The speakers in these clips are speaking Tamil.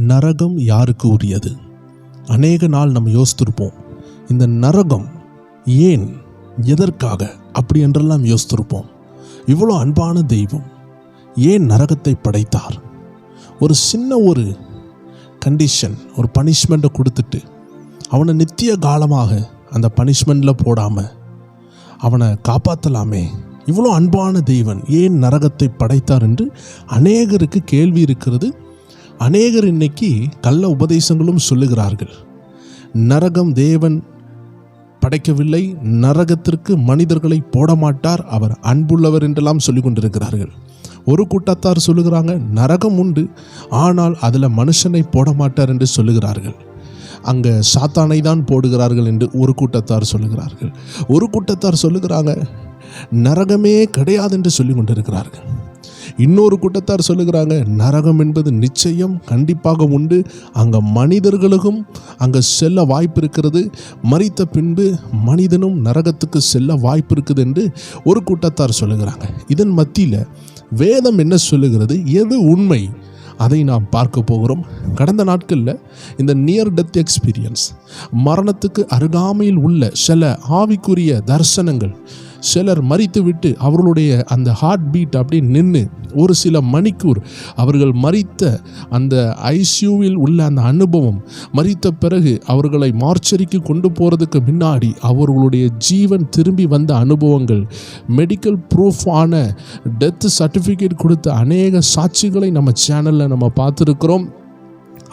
நரகம் யாருக்கு உரியது? அநேக நாள் நம்ம யோசித்திருப்போம், இந்த நரகம் ஏன், எதற்காக அப்படி என்றெல்லாம் யோசித்திருப்போம். இவ்வளோ அன்பான தெய்வம் ஏன் நரகத்தை படைத்தார்? ஒரு சின்ன ஒரு கண்டிஷன், ஒரு பனிஷ்மெண்ட்டை கொடுத்துட்டு அவனை நித்திய காலமாக அந்த பனிஷ்மெண்ட்டில் போடாமல் அவனை காப்பாற்றலாமே. இவ்வளோ அன்பான தெய்வன் ஏன் நரகத்தை படைத்தார் என்று அநேகருக்கு கேள்வி இருக்கிறது. அநேகர் இன்னைக்கு கள்ள உபதேசங்களும் சொல்லுகிறார்கள். நரகம் தேவன் படைக்கவில்லை, நரகத்திற்கு மனிதர்களை போட மாட்டார், அவர் அன்புள்ளவர் என்றெல்லாம் சொல்லி கொண்டிருக்கிறார்கள். ஒரு கூட்டத்தார் சொல்லுகிறாங்க நரகம் உண்டு, ஆனால் அதில் மனுஷனை போட மாட்டார் என்று சொல்லுகிறார்கள். அங்கே சாத்தானை தான் போடுகிறார்கள் என்று ஒரு கூட்டத்தார் சொல்லுகிறார்கள். ஒரு கூட்டத்தார் சொல்லுகிறாங்க நரகமே கிடையாது என்று சொல்லி கொண்டிருக்கிறார்கள். இன்னொரு கூட்டத்தார் சொல்லுகிறாங்க நரகம் என்பது நிச்சயம் கண்டிப்பாக உண்டு, அங்கே மனிதர்களுக்கும் அங்கே செல்ல வாய்ப்பு இருக்கிறது, மரித்த பின்பு மனிதனும் நரகத்துக்கு செல்ல வாய்ப்பு இருக்குது என்று ஒரு கூட்டத்தார் சொல்லுகிறாங்க. இதன் மத்தியில் வேதம் என்ன சொல்லுகிறது, எது உண்மை, அதை நாம் பார்க்க போகிறோம். கடந்த நாட்களில் இந்த நியர் டெத் எக்ஸ்பீரியன்ஸ், மரணத்துக்கு அருகாமையில் உள்ள சில ஆவிக்குரிய தரிசனங்கள், சிலர் மரித்து விட்டு அவர்களுடைய அந்த ஹார்ட் பீட் அப்படி நின்று ஒரு சில மணிக்கூர் அவர்கள் மரித்த அந்த ஐசியூவில் உள்ள அந்த அனுபவம், மரித்த பிறகு அவர்களை மார்ச்சரிக்கு கொண்டு போகிறதுக்கு முன்னாடி அவர்களுடைய ஜீவன் திரும்பி வந்த அனுபவங்கள், மெடிக்கல் ப்ரூஃப் ஆன டெத் சர்டிஃபிகேட் கொடுத்த அநேக சாட்சிகளை நம்ம சேனலில் நம்ம பார்த்துருக்கிறோம்.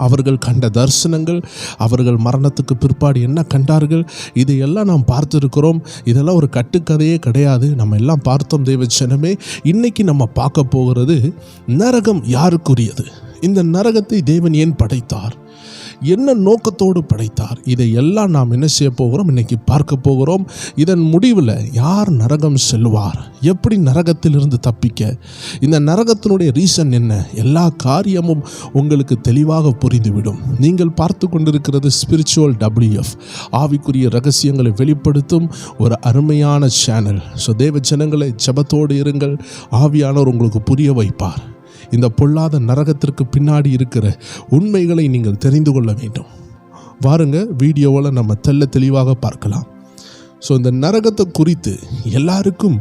அவர்கள் கண்ட தரிசனங்கள், அவர்கள் மரணத்துக்கு பிற்பாடு என்ன கண்டார்கள், இதையெல்லாம் நாம் பார்த்துருக்கிறோம். இதெல்லாம் ஒரு கட்டுக்கதையே கிடையாது, நம்ம எல்லாம் பார்த்தோம் தேவ ஜனமே. இன்னைக்கு நம்ம பார்க்க போகிறது நரகம் யாருக்குரியது, இந்த நரகத்தை தேவன் ஏன் படைத்தார், என்ன நோக்கத்தோடு படைத்தார், இதையெல்லாம் நாம் என்ன செய்ய போகிறோம், இன்னைக்கு பார்க்க போகிறோம். இதன் முடிவில் யார் நரகம் செல்வார், எப்படி நரகத்திலிருந்து தப்பிக்க, இந்த நரகத்தினுடைய ரீசன் என்ன, எல்லா காரியமும் உங்களுக்கு தெளிவாக புரிந்துவிடும். நீங்கள் பார்த்து கொண்டிருக்கிறது ஸ்பிரிச்சுவல் WF, ஆவிக்குரிய ரகசியங்களை வெளிப்படுத்தும் ஒரு அருமையான சேனல். ஸோ தேவ ஜனங்களை ஜெபத்தோடு இருங்கள், ஆவியானவர் உங்களுக்கு புரிய வைப்பார். இந்த பொல்லாத நரகத்திற்கு பின்னாடி இருக்கிற உண்மைகளை நீங்கள் தெரிந்து கொள்ள வேண்டும். வாருங்க, வீடியோவில் நம்ம தெளிவாக பார்க்கலாம். ஸோ இந்த நரகத்தை குறித்து எல்லாருக்கும்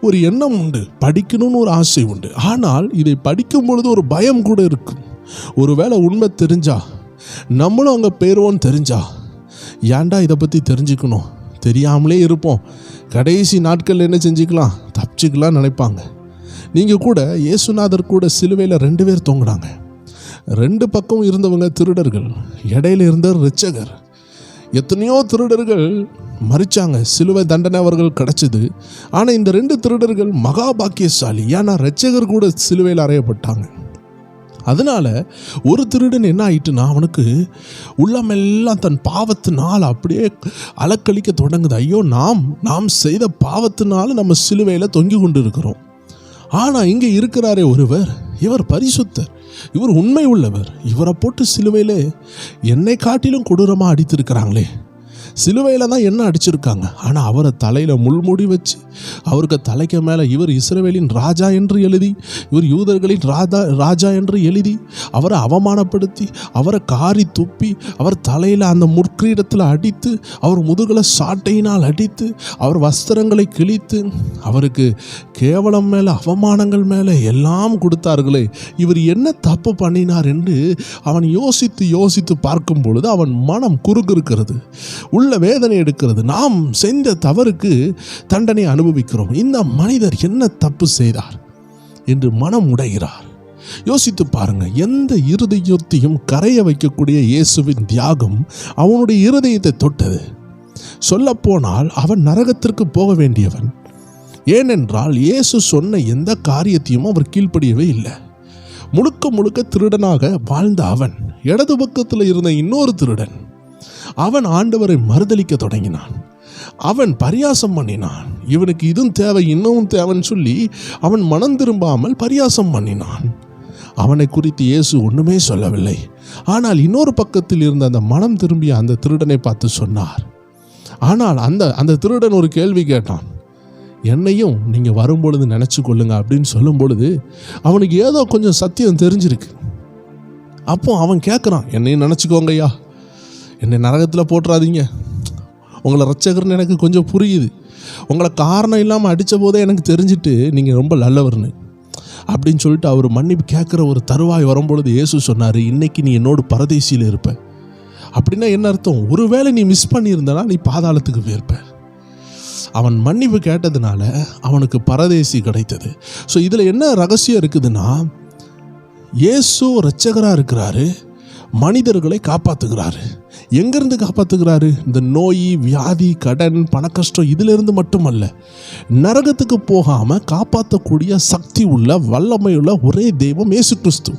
ஒரு எண்ணம் உண்டு, படிக்கணும்னு ஒரு ஆசை உண்டு. ஆனால் இதை படிக்கும் பொழுது ஒரு பயம் கூட இருக்கும். ஒருவேளை உண்மை தெரிஞ்சா, நம்மளும் அங்கே போயிடுவோன்னு தெரிஞ்சா, ஏன்டா இதை பற்றி தெரிஞ்சுக்கணும், தெரியாமலே இருப்போம், கடைசி நாட்கள் என்ன செஞ்சுக்கலாம், தப்பிச்சுக்கலாம் நினைப்பாங்க. நீங்கள் கூட இயேசுநாதர் கூட சிலுவையில் 2 பேர் தொங்கினாங்க. 2 பக்கம் இருந்தவங்க திருடர்கள், இடையில இருந்த இரட்சகர். எத்தனையோ திருடர்கள் மறிச்சாங்க, சிலுவை தண்டனை அவர்கள் கிடைச்சது. ஆனால் இந்த 2 திருடர்கள் மகா பாக்கியசாலி, ஏன்னா இரட்சகர் கூட சிலுவையில் அறையப்பட்டாங்க. அதனால ஒரு திருடன் என்ன ஆயிட்டுனா, அவனுக்கு உள்ளமெல்லாம் தன் பாவத்தினால் அப்படியே அலக்களிக்க தொடங்குது. ஐயோ, நாம் செய்த பாவத்தினால நம்ம சிலுவையில் தொங்கி கொண்டு இருக்கிறோம். ஆனால் இங்கே இருக்கிறாரே ஒருவர், இவர் பரிசுத்தர், இவர் உண்மை உள்ளவர், இவரை போட்டு சிலுவையில் என்னை காட்டிலும் கொடூரமாக அடித்திருக்கிறாங்களே. சிலுவையில் தான் என்ன அடிச்சிருக்காங்க, ஆனால் அவரை தலையில் முள்முடி வச்சு, அவருக்கு தலைக்கு மேலே இவர் இஸ்ரவேலின் ராஜா என்று எழுதி, இவர் யூதர்களின் ராஜா என்று எழுதி, அவரை அவமானப்படுத்தி, அவரை காரி துப்பி, அவர் தலையில் அந்த முற்கிரீடத்தில் அடித்து, அவர் முதுகில் சாட்டையினால் அடித்து, அவர் வஸ்திரங்களை கிழித்து, அவருக்கு கேவலம் மேலே அவமானங்கள் மேலே எல்லாம் கொடுத்தார்களே. இவர் என்ன தப்பு பண்ணினார் என்று அவன் யோசித்து பார்க்கும் பொழுது அவன் மனம் குறுகிருக்கிறது, உள்ள வேதனை எடுக்கிறது. நாம் செஞ்ச தவறுக்கு தண்டனை அனுபவிக்கிறோம், இந்த மனிதர் என்ன தப்பு செய்தார் என்று மனம் உடைகிறார். யோசித்து பாருங்க, எந்த இருதயத்தையும் கரைய வைக்கக்கூடிய இயேசுவின் தியாகம் அவனுடைய இருதயத்தை தொட்டது. சொல்ல போனால் அவன் நரகத்திற்கு போக வேண்டியவன். ஏனென்றால் இயேசு சொன்ன எந்த காரியத்தையும் அவர் கீழ்ப்படியவே இல்லை. முழுக்க திருடனாக வாழ்ந்த அவன், இடது பக்கத்தில் இருந்த இன்னொரு திருடன், அவன் ஆண்டவரை மறுதலிக்க தொடங்கினான். அவன் பரியாசம் பண்ணினான், இவனுக்கு இதுவும் தேவை இன்னமும் தேவைன்னு சொல்லி அவன் மனம் திரும்பாமல் பரியாசம் பண்ணினான். அவனை குறித்து இயேசு ஒன்றுமே சொல்லவில்லை. ஆனால் இன்னொரு பக்கத்தில் இருந்த அந்த மனம் திரும்பிய அந்த திருடனை பார்த்து சொன்னார். ஆனால் அந்த திருடன் ஒரு கேள்வி கேட்டான், என்னையும் நீங்கள் வரும்பொழுது நினச்சி கொள்ளுங்க அப்படின்னு சொல்லும் பொழுது அவனுக்கு ஏதோ கொஞ்சம் சத்தியம் தெரிஞ்சிருக்கு. அப்போ அவன் கேட்குறான், என்னையும் நினச்சிக்கோங்க ஐயா, என்னை நரகத்தில் போட்டுறாதீங்க, உங்களை ரட்சகர்னு எனக்கு கொஞ்சம் புரியுது, உங்களை காரணம் இல்லாமல் அடித்த போதே எனக்கு தெரிஞ்சுட்டு நீங்கள் ரொம்ப நல்லவர்னு அப்படின்னு சொல்லிட்டு அவர் மன்னிப்பு கேட்குற ஒரு தருவாய் வரும்பொழுது இயேசு சொன்னார், இன்னைக்கு நீ என்னோட பரதேசியில் இருப்ப. அப்படின்னா என்ன அர்த்தம்? ஒருவேளை நீ மிஸ் பண்ணியிருந்தனா நீ பாதாளத்துக்கு போயிருப்ப. அவன் மன்னிப்பு கேட்டதுனால அவனுக்கு பரதேசி கிடைத்தது. ஸோ இதில் என்ன ரகசியம் இருக்குதுன்னா, இயேசு இரட்சகராக இருக்கிறாரு, மனிதர்களை காப்பாற்றுகிறாரு. எங்கேருந்து காப்பாற்றுகிறாரு? இந்த நோய், வியாதி, கடன், பணக்கஷ்டம் இதிலிருந்து மட்டுமல்ல, நரகத்துக்கு போகாமல் காப்பாற்றக்கூடிய சக்தி உள்ள வல்லமையுள்ள ஒரே தெய்வம் இயேசு கிறிஸ்து.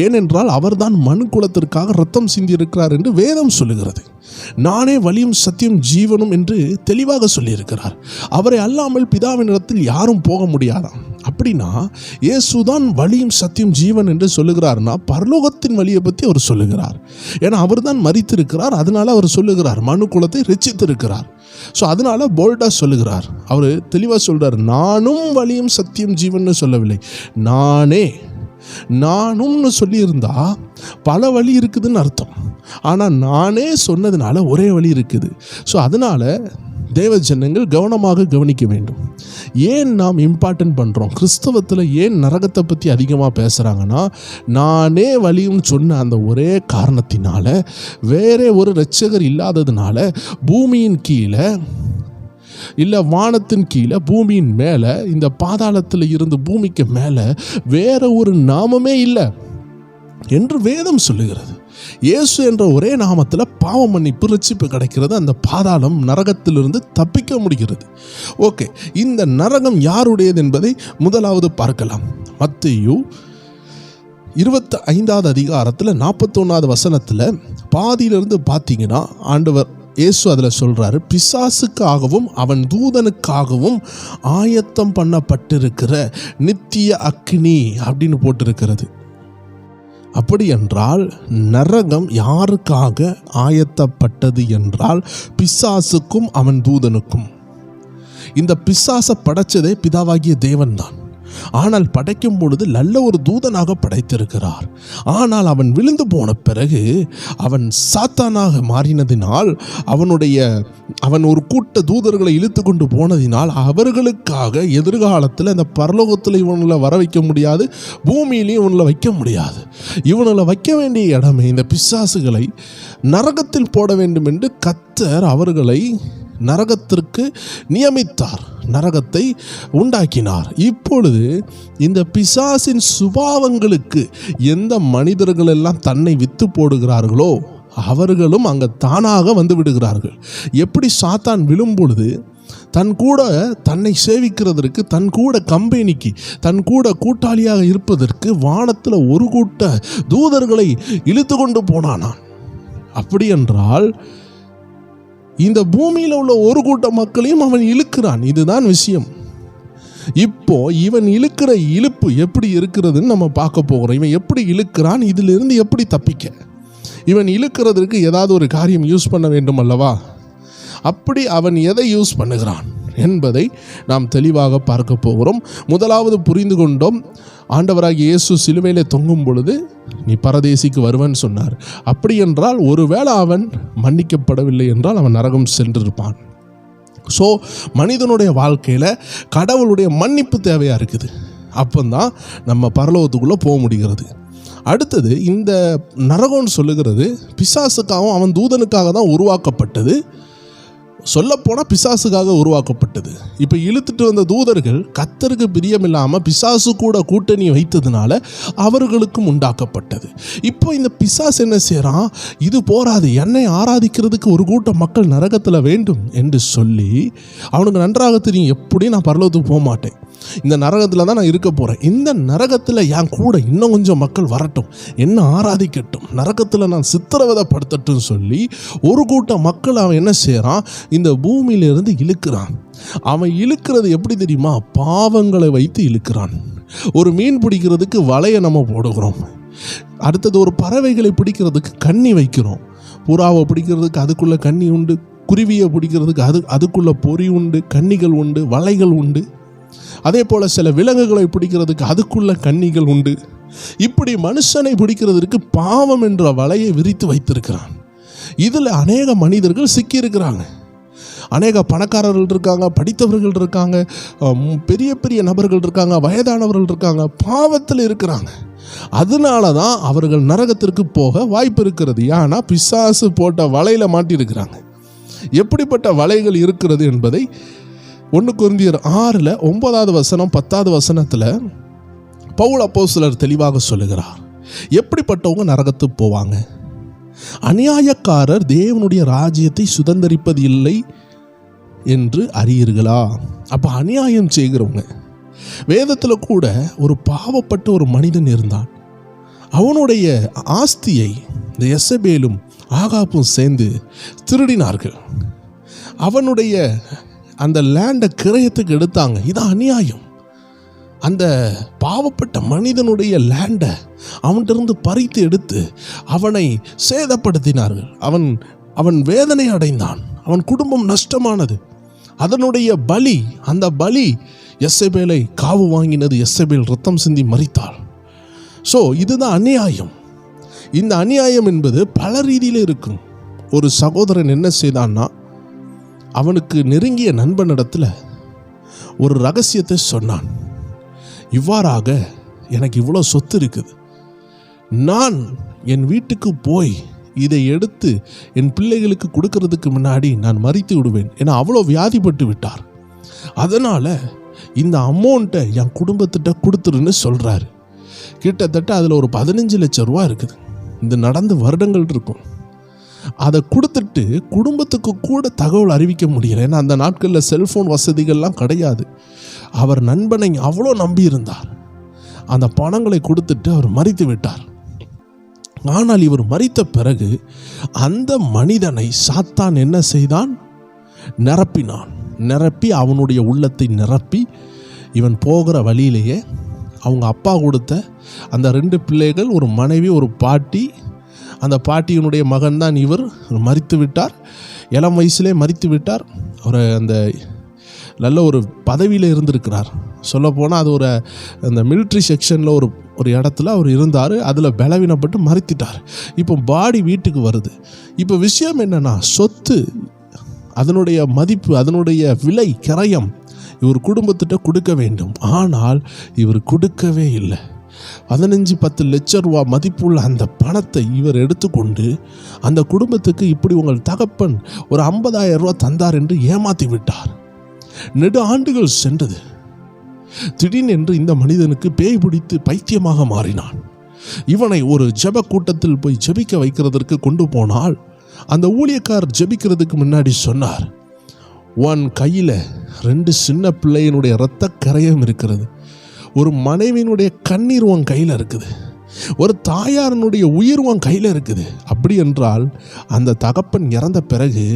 ஏனென்றால் அவர்தான் மனு குலத்திற்காக ரத்தம் சிந்தி இருக்கிறார் என்று வேதம் சொல்லுகிறது. நானே வழியும் சத்தியம் ஜீவனும் என்று தெளிவாக சொல்லியிருக்கிறார். அவரை அல்லாமல் பிதாவினிடத்தில் யாரும் போக முடியாதாம். அப்படின்னா இயேசுதான் வழியும் சத்தியம் ஜீவன் என்று சொல்லுகிறார்னா பரலோகத்தின் வழியை பற்றி அவர் சொல்லுகிறார். ஏன்னா அவர் தான் மரித்திருக்கிறார், அதனால அவர் சொல்லுகிறார், மனு குலத்தை ரட்சித்திருக்கிறார். ஸோ அதனால போல்டாக சொல்லுகிறார். அவர் தெளிவாக சொல்கிறார், நானும் வழியும் சத்தியம் ஜீவன் சொல்லவில்லை, நானும்னு சொல்லியிருந்தா பல வழி இருக்குதுன்னு அர்த்தம். ஆனால் நானே சொன்னதுனால ஒரே வழி இருக்குது. ஸோ அதனால் தேவ ஜனங்கள் கவனமாக கவனிக்க வேண்டும். ஏன் நாம் இம்பார்ட்டன்ட் பண்ணுறோம்? கிறிஸ்தவத்தில் ஏன் நரகத்தை பற்றி அதிகமாக பேசுகிறாங்கன்னா, நானே வழியும் சொன்ன அந்த ஒரே காரணத்தினால, வேற ஒரு இரட்சகர் இல்லாததுனால, பூமியின் கீழே இல்லை வானத்தின் கீழே பூமியின் மேலே, இந்த பாதாளத்தில் இருந்து பூமிக்கு மேலே வேற ஒரு நாமமே இல்லை என்று வேதம் சொல்லுகிறது. இயேசு என்ற ஒரே நாமத்தில் பாவ மன்னிப்பு, ரட்சிப்பு கிடைக்கிறது. அந்த பாதாளம் நரகத்திலிருந்து தப்பிக்க முடிகிறது. ஓகே, இந்த நரகம் யாருடையது என்பதை முதலாவது பார்க்கலாம். மத்தேயு 25வது அதிகாரத்தில் 41வது வசனத்தில் பாதியிலிருந்து பார்த்தீங்கன்னா ஆண்டவர் இயேசு அதில் சொல்கிறாரு, பிசாசுக்காகவும் அவன் தூதனுக்காகவும் ஆயத்தம் பண்ணப்பட்டிருக்கிற நித்திய அக்னி அப்படின்னு போட்டிருக்கிறது. அப்படி என்றால் நரகம் யாருக்காக ஆயத்தப்பட்டது என்றால் பிசாசுக்கும் அவன் தூதனுக்கும். இந்த பிசாசை படைச்சதே பிதாவாகிய தேவன் தான். ஆனால் படைக்கும் பொழுது நல்ல ஒரு தூதனாக படைத்திருக்கிறார். ஆனால் அவன் விழுந்து போன பிறகு அவன் சாத்தானாக மாறினதினால், அவன் ஒரு கூட்ட தூதர்களை இழுத்து கொண்டு போனதினால், அவர்களுக்காக எதிர்காலத்தில் இந்த பரலோகத்தில் இவனில் வர வைக்க முடியாது, பூமியிலையும் இவனில் வைக்க முடியாது. இவனில் வைக்க வேண்டிய இடமே இந்த பிசாசுகளை நரகத்தில் போட வேண்டும் என்று கர்த்தர் அவர்களை நரகத்திற்கு நியமித்தார், நரகத்தை உண்டாக்கினார். இப்பொழுது இந்த பிசாசின் சுபாவங்களுக்கு எந்த மனிதர்கள் எல்லாம் தன்னை வித்து போடுகிறார்களோ அவர்களும் அங்கே தானாக வந்து விடுகிறார்கள். எப்படி சாத்தான் விழும்பொழுது தன் கூட தன்னை சேவிக்கிறதற்கு, தன் கூட கம்பெனிக்கு, தன் கூட கூட்டாளியாக இருப்பதற்கு வானத்தில் ஒரு கூட்ட தூதர்களை இழுத்து கொண்டு போனானான். அப்படி என்றால் இந்த பூமியில் உள்ள ஒரு கூட்ட மக்களையும் அவன் இழுக்கிறான். இதுதான் விஷயம். இப்போ இவன் இழுக்கிற இழுப்பு எப்படி இருக்கிறதுன்னு நம்ம பார்க்க போகிறோம். இவன் எப்படி இழுக்கிறான், இதிலிருந்து எப்படி தப்பிக்க. இவன் இழுக்கிறதுக்கு ஏதாவது ஒரு காரியம் யூஸ் பண்ண வேண்டும் அல்லவா? அப்படி அவன் எதை யூஸ் பண்ணுகிறான் என்பதை நாம் தெளிவாக பார்க்க போகிறோம். முதலாவது புரிந்து கொண்டோம், ஆண்டவராகிய இயேசு சிலுவையிலே தொங்கும் பொழுது நீ பரதேசிக்கு வருவன் சொன்னார். அப்படி என்றால் ஒருவேளை அவன் மன்னிக்கப்படவில்லை என்றால் அவன் நரகம் சென்றிருப்பான். ஸோ மனிதனுடைய வாழ்க்கையில் கடவுளுடைய மன்னிப்பு தேவையாக இருக்குது. அப்போதான் நம்ம பரலோகத்துக்குள்ளே போக முடிகிறது. அடுத்தது, இந்த நரகம்னு சொல்லுகிறது பிசாசுக்காகவும் அவன் தூதனுக்காக தான் உருவாக்கப்பட்டது. சொல்லப்போனால் பிசாசுக்காக உருவாக்கப்பட்டது. இப்போ இழுத்துட்டு வந்த தூதர்கள் கர்த்தருக்கு பிரியமில்லாமல் பிசாசு கூட கூட்டணி வைத்ததுனால அவர்களுக்கும் உண்டாக்கப்பட்டது. இப்போ இந்த பிசாசு என்ன செய்கிறான், இது போராது, என்னை ஆராதிக்கிறதுக்கு ஒரு கூட்ட மக்கள் நரகத்தில் வேண்டும் என்று சொல்லி, அவனுக்கு நன்றாக தெரியும் எப்படி நான் பரலோகத்துக்கு போக மாட்டேன், இந்த நரகத்தில் தான் நான் இருக்க போகிறேன், இந்த நரகத்தில் என் கூட இன்னும் கொஞ்சம் மக்கள் வரட்டும், என்ன ஆராதிக்கட்டும், நரகத்தில் நான் சித்திரவதைப்படுத்தட்டும் சொல்லி ஒரு கூட்ட மக்கள் அவன் என்ன செய்கிறான், இந்த பூமியிலிருந்து இழுக்கிறான். அவன் இழுக்கிறது எப்படி தெரியுமா? பாவங்களை வைத்து இழுக்கிறான். ஒரு மீன் பிடிக்கிறதுக்கு வலையை நம்ம போடுகிறோம். அடுத்தது ஒரு பறவைகளை பிடிக்கிறதுக்கு கண்ணி வைக்கிறோம். புறாவை பிடிக்கிறதுக்கு அதுக்குள்ளே கண்ணி உண்டு, குருவியை பிடிக்கிறதுக்கு அதுக்குள்ளே பொறி உண்டு, கண்ணிகள் உண்டு, வலைகள் உண்டு. அதே போல் சில விலங்குகளை பிடிக்கிறதுக்கு அதுக்குள்ள கண்ணிகள் உண்டு. இப்படி மனுஷனை பிடிக்கிறதற்கு பாவம் என்ற வலையை விரித்து வைத்திருக்கிறான். இதில் அநேக மனிதர்கள் சிக்கியிருக்கிறாங்க. அநேக பணக்காரர்கள் இருக்காங்க, படித்தவர்கள் இருக்காங்க, பெரிய பெரிய நபர்கள் இருக்காங்க, வயதானவர்கள் இருக்காங்க, பாவத்தில் இருக்கிறாங்க. அதனால தான் அவர்கள் நரகத்திற்கு போக வாய்ப்பு இருக்கிறது. ஏன்னா பிசாசு போட்ட வலையில் மாட்டியிருக்கிறாங்க. எப்படிப்பட்ட வலைகள் இருக்கிறது என்பதை 1 கொரிந்தியர் 6:9 10 பவுல் அப்போஸ்தலர் தெளிவாக சொல்லுகிறார். எப்படிப்பட்டவங்க நரகத்துக்கு போவாங்க? அநியாயக்காரர் தேவனுடைய ராஜ்யத்தை சுதந்தரிப்பது இல்லை என்று அறியீர்களா? அப்போ அநியாயம் செய்கிறவங்க, வேதத்தில் கூட ஒரு பாவப்பட்ட ஒரு மனிதன் இருந்தான். அவனுடைய ஆஸ்தியை இந்த எசபேலும் ஆகாப்பும் சேர்ந்து திருடினார்கள். அவனுடைய அந்த லேண்டை கிரயத்துக்கு எடுத்தாங்க. இது அநியாயம். அந்த பாவப்பட்ட மனிதனுடைய லேண்டை அவன்கிட்ட பறித்து எடுத்து அவனை சேதப்படுத்தினார்கள். அவன் வேதனை அடைந்தான். அவன் குடும்பம் நஷ்டமானது. அதனுடைய பலி, அந்த பலி எசபேலை காவு வாங்கினது. எசபேல் ரத்தம் சிந்தி மரித்தாள். ஸோ இதுதான் அநியாயம். இந்த அநியாயம் என்பது பல ரீதியில் இருக்கும். ஒரு சகோதரன் என்ன செய்தான்னா, அவனுக்கு நெருங்கிய நண்பனிடத்தில் ஒரு ரகசியத்தை சொன்னான். இவ்வாறாக எனக்கு இவ்வளோ சொத்து இருக்குது, நான் என் வீட்டுக்கு போய் இதை எடுத்து என் பிள்ளைகளுக்கு கொடுக்கறதுக்கு முன்னாடி நான் மரித்து விடுவேன் என அவ்வளோ வியாதிப்பட்டு விட்டார். அதனால் இந்த அமௌண்ட்டை என் குடும்பத்திட்ட கொடுத்துருன்னு சொல்கிறாரு. கிட்டத்தட்ட அதில் ஒரு 15 லட்சம் ரூபா இருக்குது. இது நடந்து வருடங்கள் இருக்கும். அதை கொடுத்துட்டு குடும்பத்துக்கு கூட தகவல் அறிவிக்க முடியல. ஏன்னா அந்த நாட்களில் செல்ஃபோன் வசதிகள்லாம் கிடையாது. அவர் நண்பனை அவ்வளோ நம்பி இருந்தார். அந்த பணங்களை கொடுத்துட்டு அவர் மரித்து விட்டார். ஆனால் இவர் மரித்த பிறகு அந்த மனிதனை சாத்தான் என்ன செய்தான்? நிரப்பினான். நிரப்பி அவனுடைய உள்ளத்தை நிரப்பி இவன் போகிற வழியிலேயே அவங்க அப்பா கொடுத்த அந்த 2 பிள்ளைகள், ஒரு மனைவி, ஒரு பாட்டி, அந்த பாட்டியினுடைய மகன் தான் இவர், மரித்து விட்டார். இளம் வயசுலே மரித்து விட்டார். அவர் அந்த நல்ல ஒரு பதவியில் இருந்திருக்கிறார். சொல்லப்போனால் அது ஒரு அந்த மிலிட்ரி செக்ஷனில் ஒரு இடத்துல அவர் இருந்தார். அதில் பலவீனப்பட்டு மரித்திட்டார். இப்போ பாடி வீட்டுக்கு வருது. இப்போ விஷயம் என்னென்னா, சொத்து, அதனுடைய மதிப்பு, அதனுடைய விலை, கிரயம் இவர் குடும்பத்திட்ட கொடுக்க வேண்டும். ஆனால் இவர் கொடுக்கவே இல்லை. 15-10 லட்சம் ரூபா மதிப்புள்ள அந்த பணத்தை இவர் எடுத்துக்கொண்டு அந்த குடும்பத்துக்கு இப்படி உங்கள் தகப்பன் ஒரு 50,000 ரூபா தந்தார் என்று ஏமாற்றி விட்டார். நெடு ஆண்டுகள் சென்றது. திடீரென்று இந்த மனிதனுக்கு பேய் பிடித்து பைத்தியமாக மாறினான். இவனை ஒரு ஜெப கூட்டத்தில் போய் ஜெபிக்க வைக்கிறதற்கு கொண்டு போனால் அந்த ஊழியக்காரர் ஜெபிக்கிறதுக்கு முன்னாடி சொன்னார், உன் கையில் 2 சின்ன பிள்ளையினுடைய இரத்த கரையம் இருக்கிறது, ஒரு மனைவியினுடைய கண்ணீர் உன் கையில் இருக்குது, ஒரு தாயாரனுடைய உயிர் உன் கையில் இருக்குது. அப்படி என்றால் அந்த தகப்பன் இறந்த பிறகு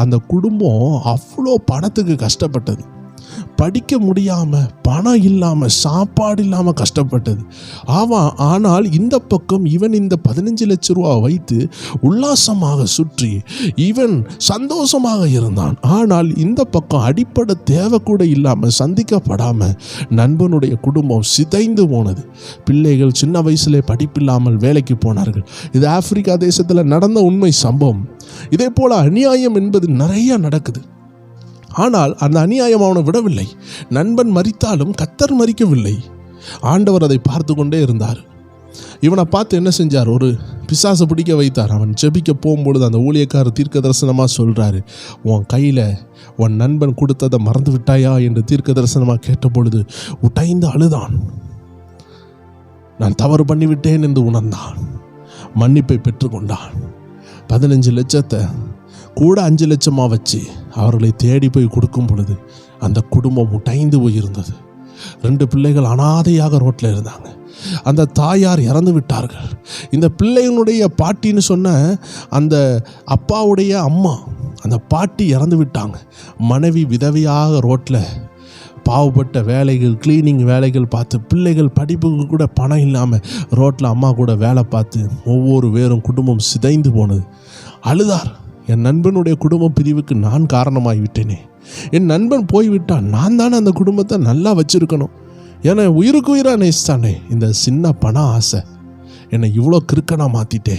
அந்த குடும்பம் அவ்வளோ பணத்துக்கு கஷ்டப்பட்டது. படிக்க முடியாமல், பணம் இல்லாமல், சாப்பாடு இல்லாமல் கஷ்டப்பட்டது. ஆனால் இந்த பக்கம் இவன் இந்த 15 லட்சம் ரூபா வைத்து உல்லாசமாக சுற்றி இவன் சந்தோஷமாக இருந்தான். ஆனால் இந்த பக்கம் அடிப்படை தேவை கூட இல்லாமல், சந்திக்கப்படாமல் நண்பனுடைய குடும்பம் சிதைந்து போனது. பிள்ளைகள் சின்ன வயசுலே படிப்பில்லாமல் வேலைக்கு போனார்கள். இது ஆப்பிரிக்கா தேசத்தில் நடந்த உண்மை சம்பவம். இதே போல் அநியாயம் என்பது நிறைய நடக்குது. ஆனால் அந்த அநியாயம் அவனை விடவில்லை. நண்பன் மரித்தாலும் கர்த்தர் மரிக்கவில்லை. ஆண்டவர் அதை பார்த்து கொண்டே இருந்தார். இவனை பார்த்து என்ன செஞ்சார்? ஒரு பிசாசை பிடிக்க வைத்தார். அவன் ஜெபிக்க போகும்பொழுது அந்த ஊழியக்காரர் தீர்க்க தரிசனமாக சொல்கிறாரு, உன் கையில் உன் நண்பன் கொடுத்ததை மறந்து விட்டாயா என்று தீர்க்க தரிசனமாக கேட்டபொழுது உடைந்து அழுதான். நான் தவறு பண்ணிவிட்டேன் என்று உணர்ந்தான். மன்னிப்பை பெற்றுக்கொண்டான். 15 லட்சத்தை கூட 5 லட்சமாக வச்சு அவர்களை தேடி போய் கொடுக்கும் பொழுது அந்த குடும்பம் உடைந்து போயிருந்தது. 2 பிள்ளைகள் அனாதையாக ரோட்டில் இருந்தாங்க. அந்த தாயார் இறந்து விட்டார்கள். இந்த பிள்ளைகளுடைய பாட்டின்னு சொன்ன அந்த அப்பாவுடைய அம்மா, அந்த பாட்டி இறந்து விட்டாங்க. மனைவி விதவையாக ரோட்டில் பாவப்பட்ட வேலைகள், கிளீனிங் வேலைகள் பார்த்து, பிள்ளைகள் படிப்புக்கு கூட பணம் இல்லாமல் ரோட்டில் அம்மா கூட வேலை பார்த்து ஒவ்வொரு வேறும் குடும்பம் சிதைந்து போனது. அழுதார். என் நண்பனுடைய குடும்ப பிரிவுக்கு நான் காரணமாகிவிட்டேனே, என் நண்பன் போய்விட்டான், நான் தானே அந்த குடும்பத்தை நல்லா வச்சிருக்கணும், என்னை உயிருக்கு உயிராக நேசித்தானே, இந்த சின்ன பண ஆசை என்னை இவ்வளோ கிறுக்கனா மாற்றிட்டே,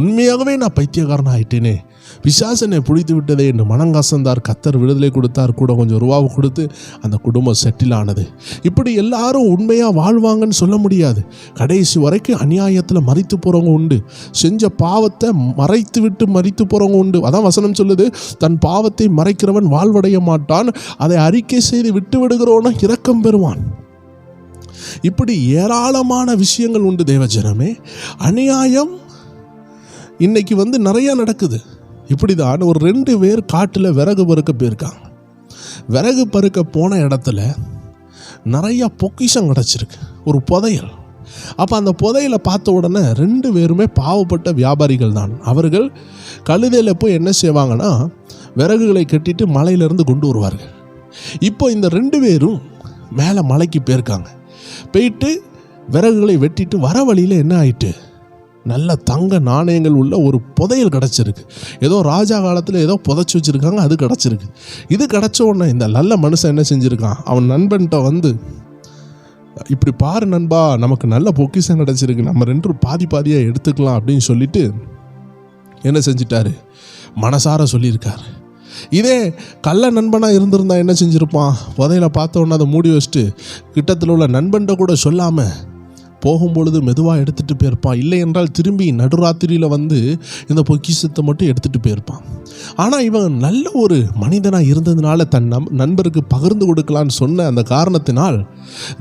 உண்மையாகவே நான் பைத்தியக்காரன் ஆகிட்டேனே, பிசாசனை பிடித்து விட்டதே என்று மனங்காசந்தார். கத்தர் விடுதலை கொடுத்தார், கூட கொஞ்சம் ரூபாவை கொடுத்து அந்த குடும்பம் செட்டில் ஆனது. இப்படி எல்லாரும் உண்மையாக வாழ்வாங்கன்னு சொல்ல முடியாது. கடைசி வரைக்கும் அநியாயத்தில் மறித்து போகிறவங்க உண்டு, செஞ்ச பாவத்தை மறைத்து விட்டு மறித்து போகிறவங்க உண்டு. அதான் வசனம் சொல்லுது, தன் பாவத்தை மறைக்கிறவன் வாழ்வடைய மாட்டான், அதை அறிக்கை செய்து விட்டு விடுகிறவனும் இரக்கம் பெறுவான். இப்படி ஏராளமான விஷயங்கள் உண்டு தேவஜனமே. அநியாயம் இன்னைக்கு நிறைய நடக்குது. இப்படி தான் ஒரு 2 பேர் காட்டில் விறகு பறுக்க போயிருக்காங்க. விறகு பறுக்க போன இடத்துல நிறைய பொக்கிஷம் கிடச்சிருக்கு, ஒரு புதையல். அப்போ அந்த புதையலை பார்த்த உடனே 2 பேருமே பாவப்பட்ட வியாபாரிகள் தான். அவர்கள் கழுதையில் போய் என்ன செய்வாங்கன்னா, விறகுகளை கட்டிட்டு மலையிலேருந்து கொண்டு வருவார்கள். இப்போ இந்த 2 பேரும் மேலே மலைக்கு போயிருக்காங்க. போயிட்டு விறகுகளை வெட்டிட்டு வர வழியில் என்ன ஆயிட்டு, நல்ல தங்க நாணயங்கள் உள்ள ஒரு புதையல் கிடச்சிருக்கு. ஏதோ ராஜா காலத்தில் ஏதோ புதைச்சி வச்சுருக்காங்க, அது கிடச்சிருக்கு. இது கிடச்ச உடனே இந்த நல்ல மனுஷன் என்ன செஞ்சுருக்கான், அவன் நண்பன்கிட்ட இப்படி பாரு நண்பா, நமக்கு நல்ல பொக்கிஷம் கிடச்சிருக்கு, நம்ம 2 பாதி பாதியாக எடுத்துக்கலாம் அப்படின்னு சொல்லிட்டு என்ன செஞ்சிட்டாரு, மனசார சொல்லியிருக்காரு. இதே கள்ள நண்பனாக இருந்திருந்தா என்ன செஞ்சுருப்பான், புதையில பார்த்தோன்னா அதை மூடி வச்சுட்டு கிட்டத்தில் உள்ள நண்பன்கிட்ட கூட சொல்லாமல் போகும்பொழுது மெதுவாக எடுத்துகிட்டு போயிருப்பான். இல்லை என்றால் திரும்பி நடுராத்திரியில் இந்த பொக்கிஷத்தை மட்டும் எடுத்துகிட்டு போயிருப்பான். ஆனால் இவன் நல்ல ஒரு மனிதனாக இருந்ததுனால தன் நண்பருக்கு பகிர்ந்து கொடுக்கலான்னு சொன்ன அந்த காரணத்தினால்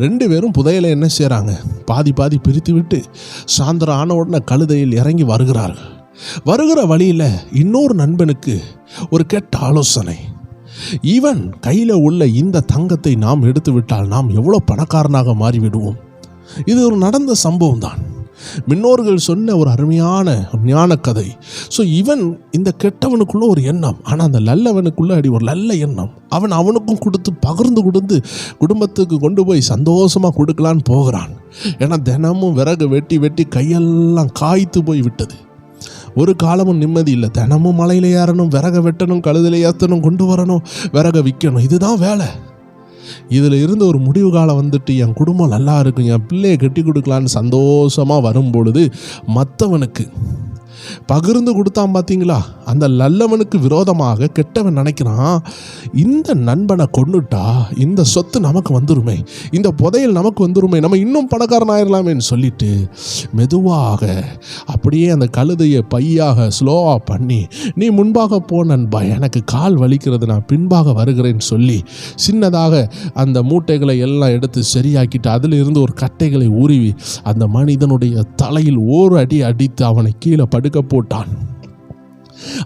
2 பேரும் புதையலை என்ன செய்கிறாங்க, பாதி பாதி பிரித்து விட்டு சாயந்தரம் ஆன உடனே கழுதையில் இறங்கி வருகிறார்கள். வருகிற வழியில் இன்னொரு நண்பனுக்கு ஒரு கெட்ட ஆலோசனை. இவன் கையில் உள்ள இந்த தங்கத்தை நாம் எடுத்து விட்டால் நாம் எவ்வளோ பணக்காரனாக மாறிவிடுவோம். இது ஒரு நடந்த சம்பவம் தான், முன்னோர்கள் சொன்ன ஒரு அருமையான ஞான கதை. ஸோ இவன் இந்த கெட்டவனுக்குள்ள ஒரு எண்ணம், ஆனால் அந்த நல்லவனுக்குள்ள ஒரு நல்ல எண்ணம். அவனுக்கும் கொடுத்து பகிர்ந்து கொடுத்து குடும்பத்துக்கு கொண்டு போய் சந்தோஷமாக கொடுக்கலான்னு போகிறான். ஏன்னா தினமும் விறகு வெட்டி வெட்டி கையெல்லாம் காய்த்து போய் விட்டது. ஒரு காலமும் நிம்மதி இல்லை. தினமும் மலையில் ஏறணும், விறக வெட்டணும், கழுதில் ஏற்றணும், கொண்டு வரணும், விறக விற்கணும், இதுதான் வேலை. இதில் இருந்து ஒரு முடிவு காலம் என் குடும்பம் நல்லா இருக்கும், என் பிள்ளையை கட்டி கொடுக்கலான்னு சந்தோஷமாக வரும் பொழுது மற்றவனுக்கு பகிர்ந்து கொடுத்தான். பார்த்தீங்களா, அந்த நல்லவனுக்கு விரோதமாக கெட்டவன் நினைக்கிறான், இந்த நண்பனை கொண்டுட்டா இந்த சொத்து நமக்கு வந்துருமே, இந்த புதையல் நமக்கு வந்துருமே, நம்ம இன்னும் பணக்காரன் ஆயிடலாமேன்னு சொல்லிட்டு மெதுவாக அப்படியே அந்த கழுதையை பையாக ஸ்லோவாக பண்ணி, நீ முன்பாக போ நண்பா, எனக்கு கால் வலிக்கிறது, நான் பின்பாக வருகிறேன்னு சொல்லி சின்னதாக அந்த மூட்டைகளை எல்லாம் எடுத்து சரியாக்கிட்டு அதில் இருந்து ஒரு கட்டைகளை உருவி அந்த மனிதனுடைய தலையில் ஓர் அடி அடித்து அவனை கீழே படுக்க போட்டான்.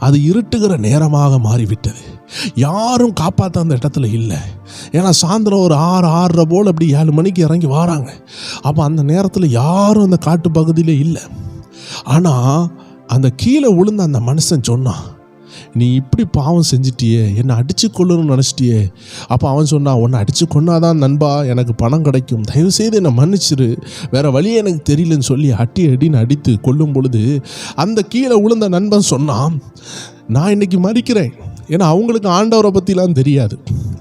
அது இருட்டுகிற நேரமாக மாறிவிட்டது. யாரும் காப்பாற்ற அந்த இடத்துல இல்லை. ஏன்னா சாயந்தரம் ஒரு 6-6:30 போல் அப்படி 7 மணிக்கு இறங்கி வராங்க. அப்போ அந்த நேரத்தில் யாரும் அந்த காட்டு பகுதியில் இல்லை. ஆனால் அந்த கீழே விழுந்த அந்த மனுஷன் சொன்னான், நீ இப்படி பாவம் செஞ்சிட்டியே, என்னை அடித்து கொள்ளணும்னு நினச்சிட்டியே. அப்போ அவன் சொன்னான், உன்னை அடித்து கொன்னாதான் நண்பா எனக்கு பணம் கிடைக்கும், தயவுசெய்து என்னை மன்னிச்சிரு, வேறு வழியே எனக்கு தெரியலன்னு சொல்லி அடின்னு அடித்து கொல்லும் பொழுது அந்த கீழே விழுந்த நண்பன் சொன்னான், நான் இன்னைக்கு மறிக்கிறேன். ஏன்னா அவங்களுக்கு ஆண்டவரை பற்றிலாம் தெரியாது,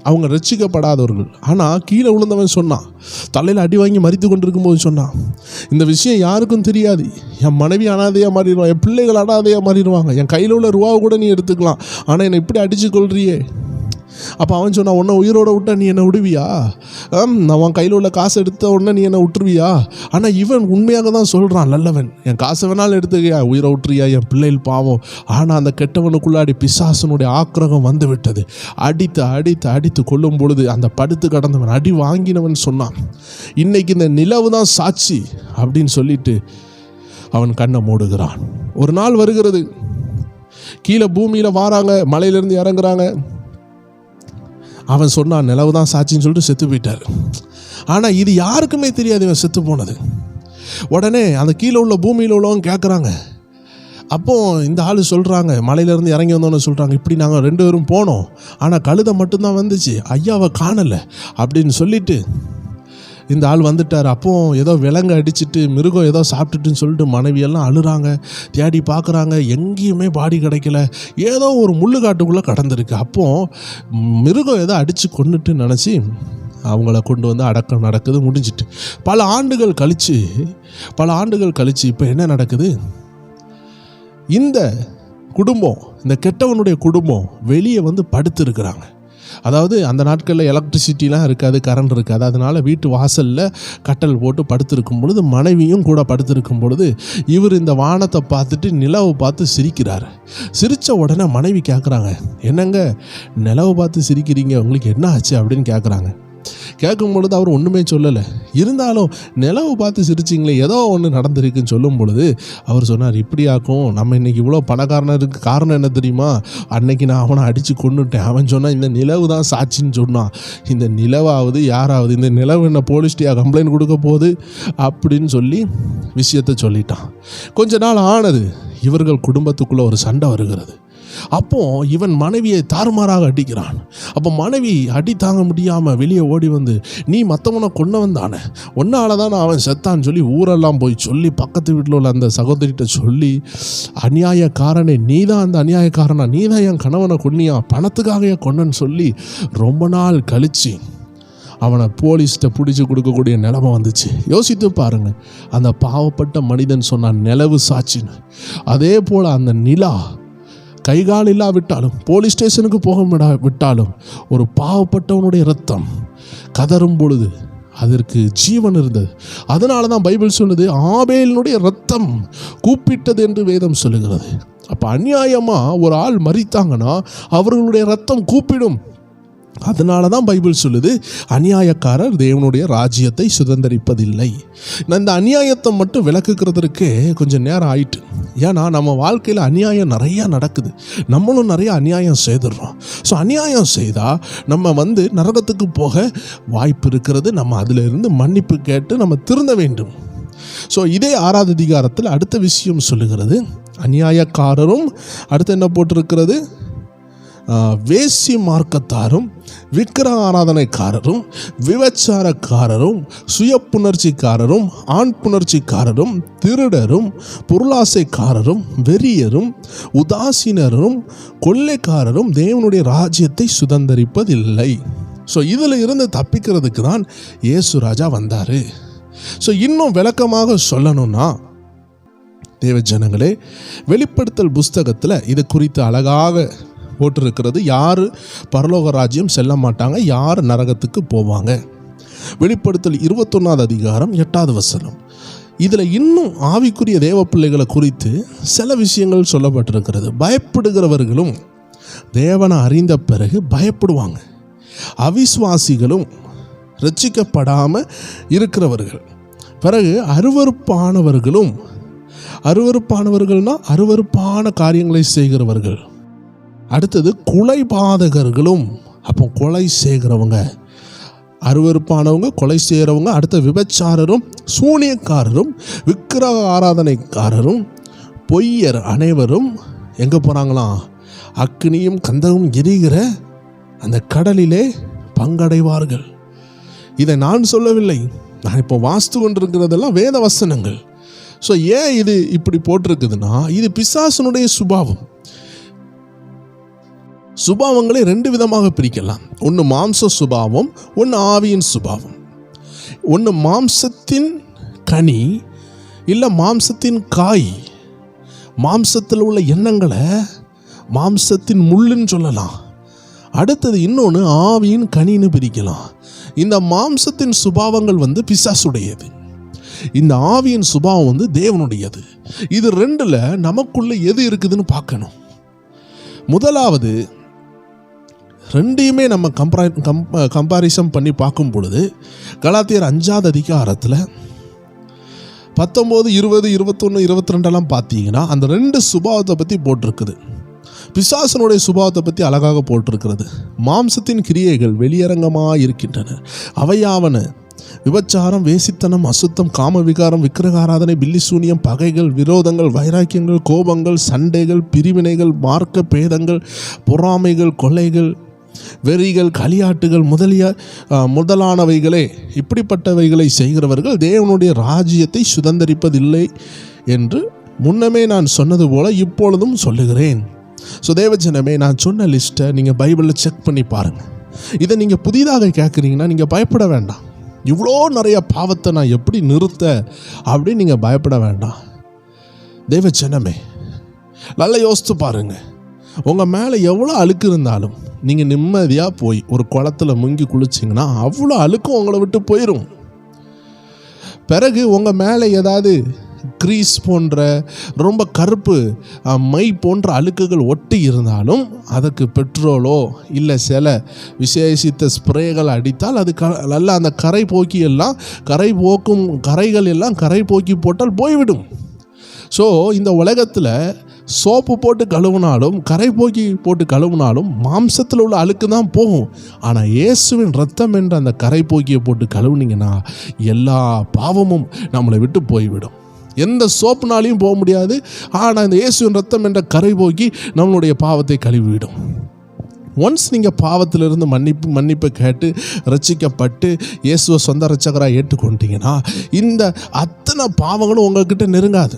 அவங்க ரட்சிக்கப்படாதவர்கள். ஆனால் கீழே விழுந்தவன் சொன்னான், தலையில் அடி வாங்கி மறித்து கொண்டிருக்கும்போது சொன்னான், இந்த விஷயம் யாருக்கும் தெரியாது, என் மனைவி அனாதையாக மாறிடுவான், என் பிள்ளைகள் அனாதையாக மாறிடுவாங்க, என் கையில் உள்ள ரூபாவை கூட நீ எடுத்துக்கலாம், ஆனால் என்னை இப்படி அடித்து கொள்றியே. அப்போ அவன் சொன்னான், உன்னை உயிரோட விட்டா நீ என்னை விடுவியா? நான் உன் கையில் உள்ள காசை எடுத்த உடனே நீ என்னை விட்டுருவியா? ஆனால் இவன் உண்மையாக தான் சொல்கிறான், நல்லவன், என் காசை வேணாலும் எடுத்துக்கியா, உயிரை விட்டுறியா, என் பிள்ளைகள் பாவம். ஆனால் அந்த கெட்டவனுக்குள்ளாடி பிசாசனுடைய ஆக்கிரகம் வந்து விட்டது. அடித்து அடித்து அடித்து கொள்ளும் பொழுது அந்த படுத்து கடந்தவன் அடி வாங்கினவன் சொன்னான், இன்னைக்கு இந்த நிலவு தான் சாட்சி அப்படின்னு சொல்லிட்டு அவன் கண்ணை மூடுகிறான். ஒரு நாள் வருகிறது, கீழே பூமியில் வாராங்க, மலையிலேருந்து இறங்குறாங்க. அவன் சொன்னான், நிலவு தான் சாட்சின்னு சொல்லிட்டு செத்து போயிட்டார். ஆனால் இது யாருக்குமே தெரியாது இவன் செத்து போனது. உடனே அந்த கீழே உள்ள பூமியில் உள்ளவங்க கேட்குறாங்க. அப்போது இந்த ஆள் சொல்கிறாங்க, மலையிலேருந்து இறங்கி வந்தோன்னு சொல்கிறாங்க, இப்படி நாங்கள் 2 பேரும் போனோம், ஆனால் கழுதை மட்டும்தான் வந்துச்சு, ஐயாவை காணலை அப்படின்னு சொல்லிட்டு இந்த ஆள் வந்துட்டார். அப்போது ஏதோ விலங்கு அடிச்சுட்டு மிருகம் ஏதோ சாப்பிட்டுட்டுன்னு சொல்லிட்டு மனைவியெல்லாம் அழுறாங்க, தேடி பார்க்குறாங்க, எங்கேயுமே பாடி கிடைக்கல, ஏதோ ஒரு முள்ளுக்காட்டுக்குள்ளே கடந்திருக்கு. அப்போது மிருகம் ஏதோ அடித்து கொண்டுட்டு நினச்சி அவங்கள கொண்டு வந்து அடக்கம் நடக்குது, முடிஞ்சிட்டு. பல ஆண்டுகள் கழித்து இப்போ என்ன நடக்குது? இந்த குடும்பம், இந்த கெட்டவனுடைய குடும்பம் வெளியே வந்து படுத்துருக்குறாங்க. அதாவது அந்த நாட்களில் எலக்ட்ரிசிட்டிலாம் இருக்காது, கரண்ட் இருக்காது. அதனால் வீட்டு வாசலில் கட்டல் போட்டு படுத்திருக்கும் பொழுது, மனைவியும் கூட படுத்திருக்கும் பொழுது, இவர் இந்த வானத்தை பார்த்துட்டு நிலவை பார்த்து சிரிக்கிறார். சிரித்த உடனே மனைவி கேட்குறாங்க, என்னங்க நிலவை பார்த்து சிரிக்கிறீங்க, உங்களுக்கு என்ன ஆச்சு அப்படின்னு கேட்குறாங்க. கேட்கும் பொழுது அவர் ஒன்றுமே சொல்லலை. இருந்தாலும் நிலவு பார்த்து சிரிச்சிங்களே, ஏதோ ஒன்று நடந்திருக்குன்னு சொல்லும் பொழுது அவர் சொன்னார், இப்படியாக்கும் நம்ம இன்றைக்கி இவ்வளோ பணக்காரனருக்கு காரணம் என்ன தெரியுமா? அன்னைக்கு நான் அவனை அடித்து கொண்டுட்டேன். அவன் சொன்னான் இந்த நிலவு தான் சாட்சின்னு சொன்னான். இந்த நிலவாவது யாராவது, இந்த நிலவு என்ன போலீஸ்டியா கம்ப்ளைண்ட் கொடுக்க போகுது அப்படின்னு சொல்லி விஷயத்தை சொல்லிட்டான். கொஞ்ச நாள் ஆனது, இவர்கள் குடும்பத்துக்குள்ளே ஒரு சண்டை வருகிறது. அப்போ இவன் மனைவியை தாறுமாறாக அடிக்கிறான். அப்போ மனைவி அடி தாங்க முடியாமல் வெளியே ஓடி வந்து, நீ மற்றவனை கொன்னவன் தானே, ஒன்னால தான் அவன் செத்தான்னு சொல்லி ஊரெல்லாம் போய் சொல்லி, பக்கத்து வீட்டில் உள்ள அந்த சகோதரிகிட்ட சொல்லி, அநியாயக்காரனே நீ தான் அந்த அநியாயக்காரனா, நீ தான் என் கணவனை கொன்னியா, பணத்துக்காக கொன்னன்னு சொல்லி ரொம்ப நாள் கழிச்சு அவனை போலீஸ்கிட்ட பிடிச்சி கொடுக்கக்கூடிய நிலைமை வந்துச்சு. யோசித்து பாருங்க, அந்த பாவப்பட்ட மனிதன் சொன்னான் நிலவு சாட்சின்னு. அதே போல் அந்த நிலா கைகால் இல்லாவிட்டாலும், போலீஸ் ஸ்டேஷனுக்கு போக விட்டாலும், ஒரு பாவப்பட்டவனுடைய இரத்தம் கதறும் பொழுது அதற்கு ஜீவன் இருந்தது. அதனால தான் பைபிள் சொல்லுது, ஆபேலினுடைய இரத்தம் கூப்பிட்டது என்று வேதம் சொல்லுகிறது. அப்போ அநியாயமாக ஒரு ஆள் மரித்தாங்கன்னா அவர்களுடைய இரத்தம் கூப்பிடும். அதனால தான் பைபிள் சொல்லுது, அநியாயக்காரர் தேவனுடைய ராஜ்யத்தை சுதந்தரிப்பதில்லை. நான் இந்த அநியாயத்தை மட்டும் விளக்குக்கிறதுக்கு கொஞ்சம் நேரம் ஆயிட்டு. ஏன்னா நம்ம வாழ்க்கையில் அநியாயம் நிறையா நடக்குது, நம்மளும் நிறைய அநியாயம் செய்துடுறோம். ஸோ அநியாயம் செய்தால் நம்ம வந்து நரகத்துக்கு போக வாய்ப்பு இருக்கிறது. நம்ம அதிலிருந்து மன்னிப்பு கேட்டு நம்ம திருந்த வேண்டும். ஸோ இதே 6வது அதிகாரத்தில் அடுத்த விஷயம் சொல்லுகிறது, அநியாயக்காரரும், அடுத்து என்ன போட்டிருக்கிறது, வேசி மார்க்கத்தாரும், விக்கிரக ஆராதனைக்காரரும், விபச்சாரக்காரரும், சுய புணர்ச்சிக்காரரும், ஆண் புணர்ச்சிக்காரரும், திருடரும், பொருளாசைக்காரரும், வெறியரும், உதாசீனரும், கொள்ளைக்காரரும் தேவனுடைய ராஜ்யத்தை சுதந்தரிப்பதில்லை. ஸோ இதில் இருந்து தப்பிக்கிறதுக்கு தான் இயேசு ராஜா வந்தார். ஸோ இன்னும் விளக்கமாக சொல்லணும்னா, தேவ ஜனங்களே, வெளிப்படுத்தல் புஸ்தகத்தில் இது குறித்து அழகாக போட்டிருக்கிறது. யார் பரலோக ராஜ்யம் செல்ல மாட்டாங்க, யார் நரகத்துக்கு போவாங்க. வெளிப்படுத்தல் 21வது அதிகாரம் 8வது வசனம். இதில் இன்னும் ஆவிக்குரிய தேவ பிள்ளைகளை குறித்து சில விஷயங்கள் சொல்லப்பட்டிருக்கிறது. பயப்படுகிறவர்களும் தேவனை அறிந்த பிறகு பயப்படுவாங்க. அவிசுவாசிகளும் ரட்சிக்கப்படாமல் இருக்கிறவர்கள், பிறகு அருவருப்பானவர்கள்னா அருவருப்பான காரியங்களை செய்கிறவர்கள், அடுத்தது கொலைபாதகர்களும். அப்போ கொலை செய்கிறவங்க, அருவருப்பானவங்க, கொலை செய்கிறவங்க. அடுத்த விபச்சாரரும், சூனியக்காரரும், விக்கிரக ஆராதனைக்காரரும், பொய்யர் அனைவரும் எங்கே போகிறாங்களாம்? அக்னியும் கந்தமும் எரிகிற அந்த கடலிலே பங்கடைவார்கள். இதை நான் சொல்லவில்லை, நான் இப்போ வாஸ்து கொண்டிருக்கிறதெல்லாம் வேத வசனங்கள். ஸோ ஏன் இது இப்படி போட்டிருக்குதுன்னா, இது பிசாசனுடைய சுபாவம். சுபாவங்களை 2 விதமாக பிரிக்கலாம். ஒன்று மாம்ச சுபாவம், ஒன்று ஆவியின் சுபாவம். ஒன்று மாம்சத்தின் கனி, இல்லை மாம்சத்தின் காய். மாம்சத்தில் உள்ள எண்ணங்களை மாம்சத்தின் முள்ளுன்னு சொல்லலாம். அடுத்தது இன்னொன்று ஆவியின் கனின்னு பிரிக்கலாம். இந்த மாம்சத்தின் சுபாவங்கள் வந்து பிசாசுடையது, இந்த ஆவியின் சுபாவம் வந்து தேவனுடையது. இது 2ல் நமக்குள்ள எது இருக்குதுன்னு பார்க்கணும். முதலாவது, 2யுமே நம்ம கம்பாரிசன் பண்ணி பார்க்கும் பொழுது, கலாத்தியர் 5வது அதிகாரத்தில் 19, 20, 21, 22 பார்த்தீங்கன்னா அந்த 2 சுபாவத்தை பற்றி போட்டிருக்குது. பிசாசனுடைய சுபாவத்தை பற்றி அழகாக போட்டிருக்கிறது. மாம்சத்தின் கிரியைகள் வெளியரங்கமாக இருக்கின்றன. அவையாவன விபச்சாரம், வேசித்தனம், அசுத்தம், காம விகாரம், விக்கிரகாராதனை, பில்லிசூனியம், பகைகள், விரோதங்கள், வைராக்கியங்கள், கோபங்கள், சண்டைகள், பிரிவினைகள், மார்க்க பேதங்கள், பொறாமைகள், கொலைகள், வெறிகள், களியாட்டுகள் முதலானவைகளே. இப்படிப்பட்டவைகளை செய்கிறவர்கள் தேவனுடைய ராஜ்யத்தை சுதந்தரிப்பதில்லை என்று முன்னமே நான் சொன்னது போல இப்பொழுதும் சொல்லுகிறேன். ஸோ தேவஜனமே, நான் சொன்ன லிஸ்ட்டை நீங்கள் பைபிளில் செக் பண்ணி பாருங்கள். இதை நீங்கள் புதிதாக கேட்குறீங்கன்னா நீங்கள் பயப்பட வேண்டாம். இவ்வளோ நிறைய பாவத்தை நான் எப்படி நிறுத்த அப்படின்னு நீங்கள் பயப்பட வேண்டாம். தெய்வ ஜனமே, நல்லா யோசித்து பாருங்க. உங்கள் மேலே எவ்வளோ அழுக்கு இருந்தாலும் நீங்கள் நிம்மதியாக போய் ஒரு குளத்துல முங்கி குளிச்சிங்கன்னா அவ்வளோ அழுக்கும் உங்களை விட்டு போயிடும். பிறகு உங்கள் மேலே ஏதாவது கிரீஸ் போன்ற ரொம்ப கருப்பு மை போன்ற அழுக்குகள் ஒட்டி இருந்தாலும் அதுக்கு பெட்ரோலோ இல்லை சில விசேஷித்த ஸ்ப்ரேகள் அடித்தால் அது நல்லா அந்த கரை போக்கி போட்டால் போய்விடும். ஸோ இந்த உலகத்தில் சோப்பு போட்டு கழுவினாலும் கரை போட்டு கழுவினாலும் மாம்சத்தில் உள்ள அழுக்கு தான் போகும். ஆனால் இயேசுவின் ரத்தம் என்ற அந்த கரை போக்கியை போட்டு கழுவுனீங்கன்னா எல்லா பாவமும் நம்மளை விட்டு போய்விடும். எந்த சோப்புனாலையும் போக முடியாது. ஆனால் இந்த இயேசுவின் ரத்தம் என்ற கரை போக்கி நம்மளுடைய பாவத்தை கழுவிவிடும். ஒன்ஸ் நீங்கள் பாவத்திலிருந்து மன்னிப்பு கேட்டு ரட்சிக்கப்பட்டு இயேசுவை சொந்த ரட்சகராக ஏற்றுக்கொண்டீங்கன்னா இந்த அத்தனை பாவங்களும் உங்கள்கிட்ட நெருங்காது.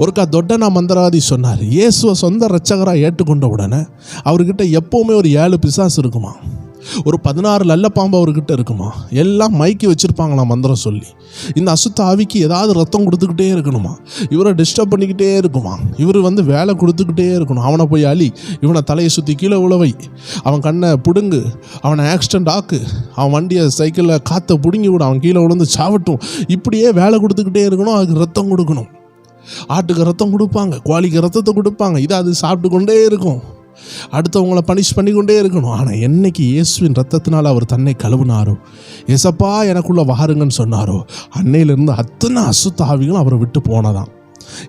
ஒருக்கா தொட்டனா மந்திரவாதி சொன்னார், இயேசுவை சொந்த ரட்சகராக ஏற்றுக்கொண்ட உடனே அவர்கிட்ட எப்போவுமே ஒரு 7 பிசாசு இருக்குமா, ஒரு 16 நல்ல பாம்பு அவர்கிட்ட இருக்குமா, எல்லாம் மைக்கி வச்சுருப்பாங்களாம் மந்திரம் சொல்லி. இந்த அசுத்த ஆவிக்கு ஏதாவது ரத்தம் கொடுத்துக்கிட்டே இருக்கணுமா, இவரை டிஸ்டர்ப் பண்ணிக்கிட்டே இருக்குமா, இவர் வேலை கொடுத்துக்கிட்டே இருக்கணும். அவனை போய் அழி, இவனை தலையை சுற்றி கீழே உழவை, அவன் கண்ணை பிடுங்கு, அவனை ஆக்சிடென்ட் ஆக்கு, அவன் வண்டியை சைக்கிளில் காற்றை பிடுங்கி விடும், அவன் கீழே விழுந்து சாவட்டும். இப்படியே வேலை கொடுத்துக்கிட்டே இருக்கணும். அதுக்கு ரத்தம் கொடுக்கணும். ஆட்டுக்கு ரத்தம் கொடுப்பாங்க, கோழிக்கு ரத்தத்தை கொடுப்பாங்க. இதை அது சாப்பிட்டு கொண்டே இருக்கும். அடுத்தவங்களை பனிஷ் பண்ணி கொண்டே இருக்கணும். ஆனால் என்னைக்கு இயேசுவின் ரத்தத்தினால் அவர் தன்னை கழுவினாரோ, ஏசப்பா எனக்குள்ள வாருங்கன்னு சொன்னாரோ, அன்னையிலிருந்து அத்தனை அசுத்த ஆவிகளும் அவரை விட்டு போனதான்.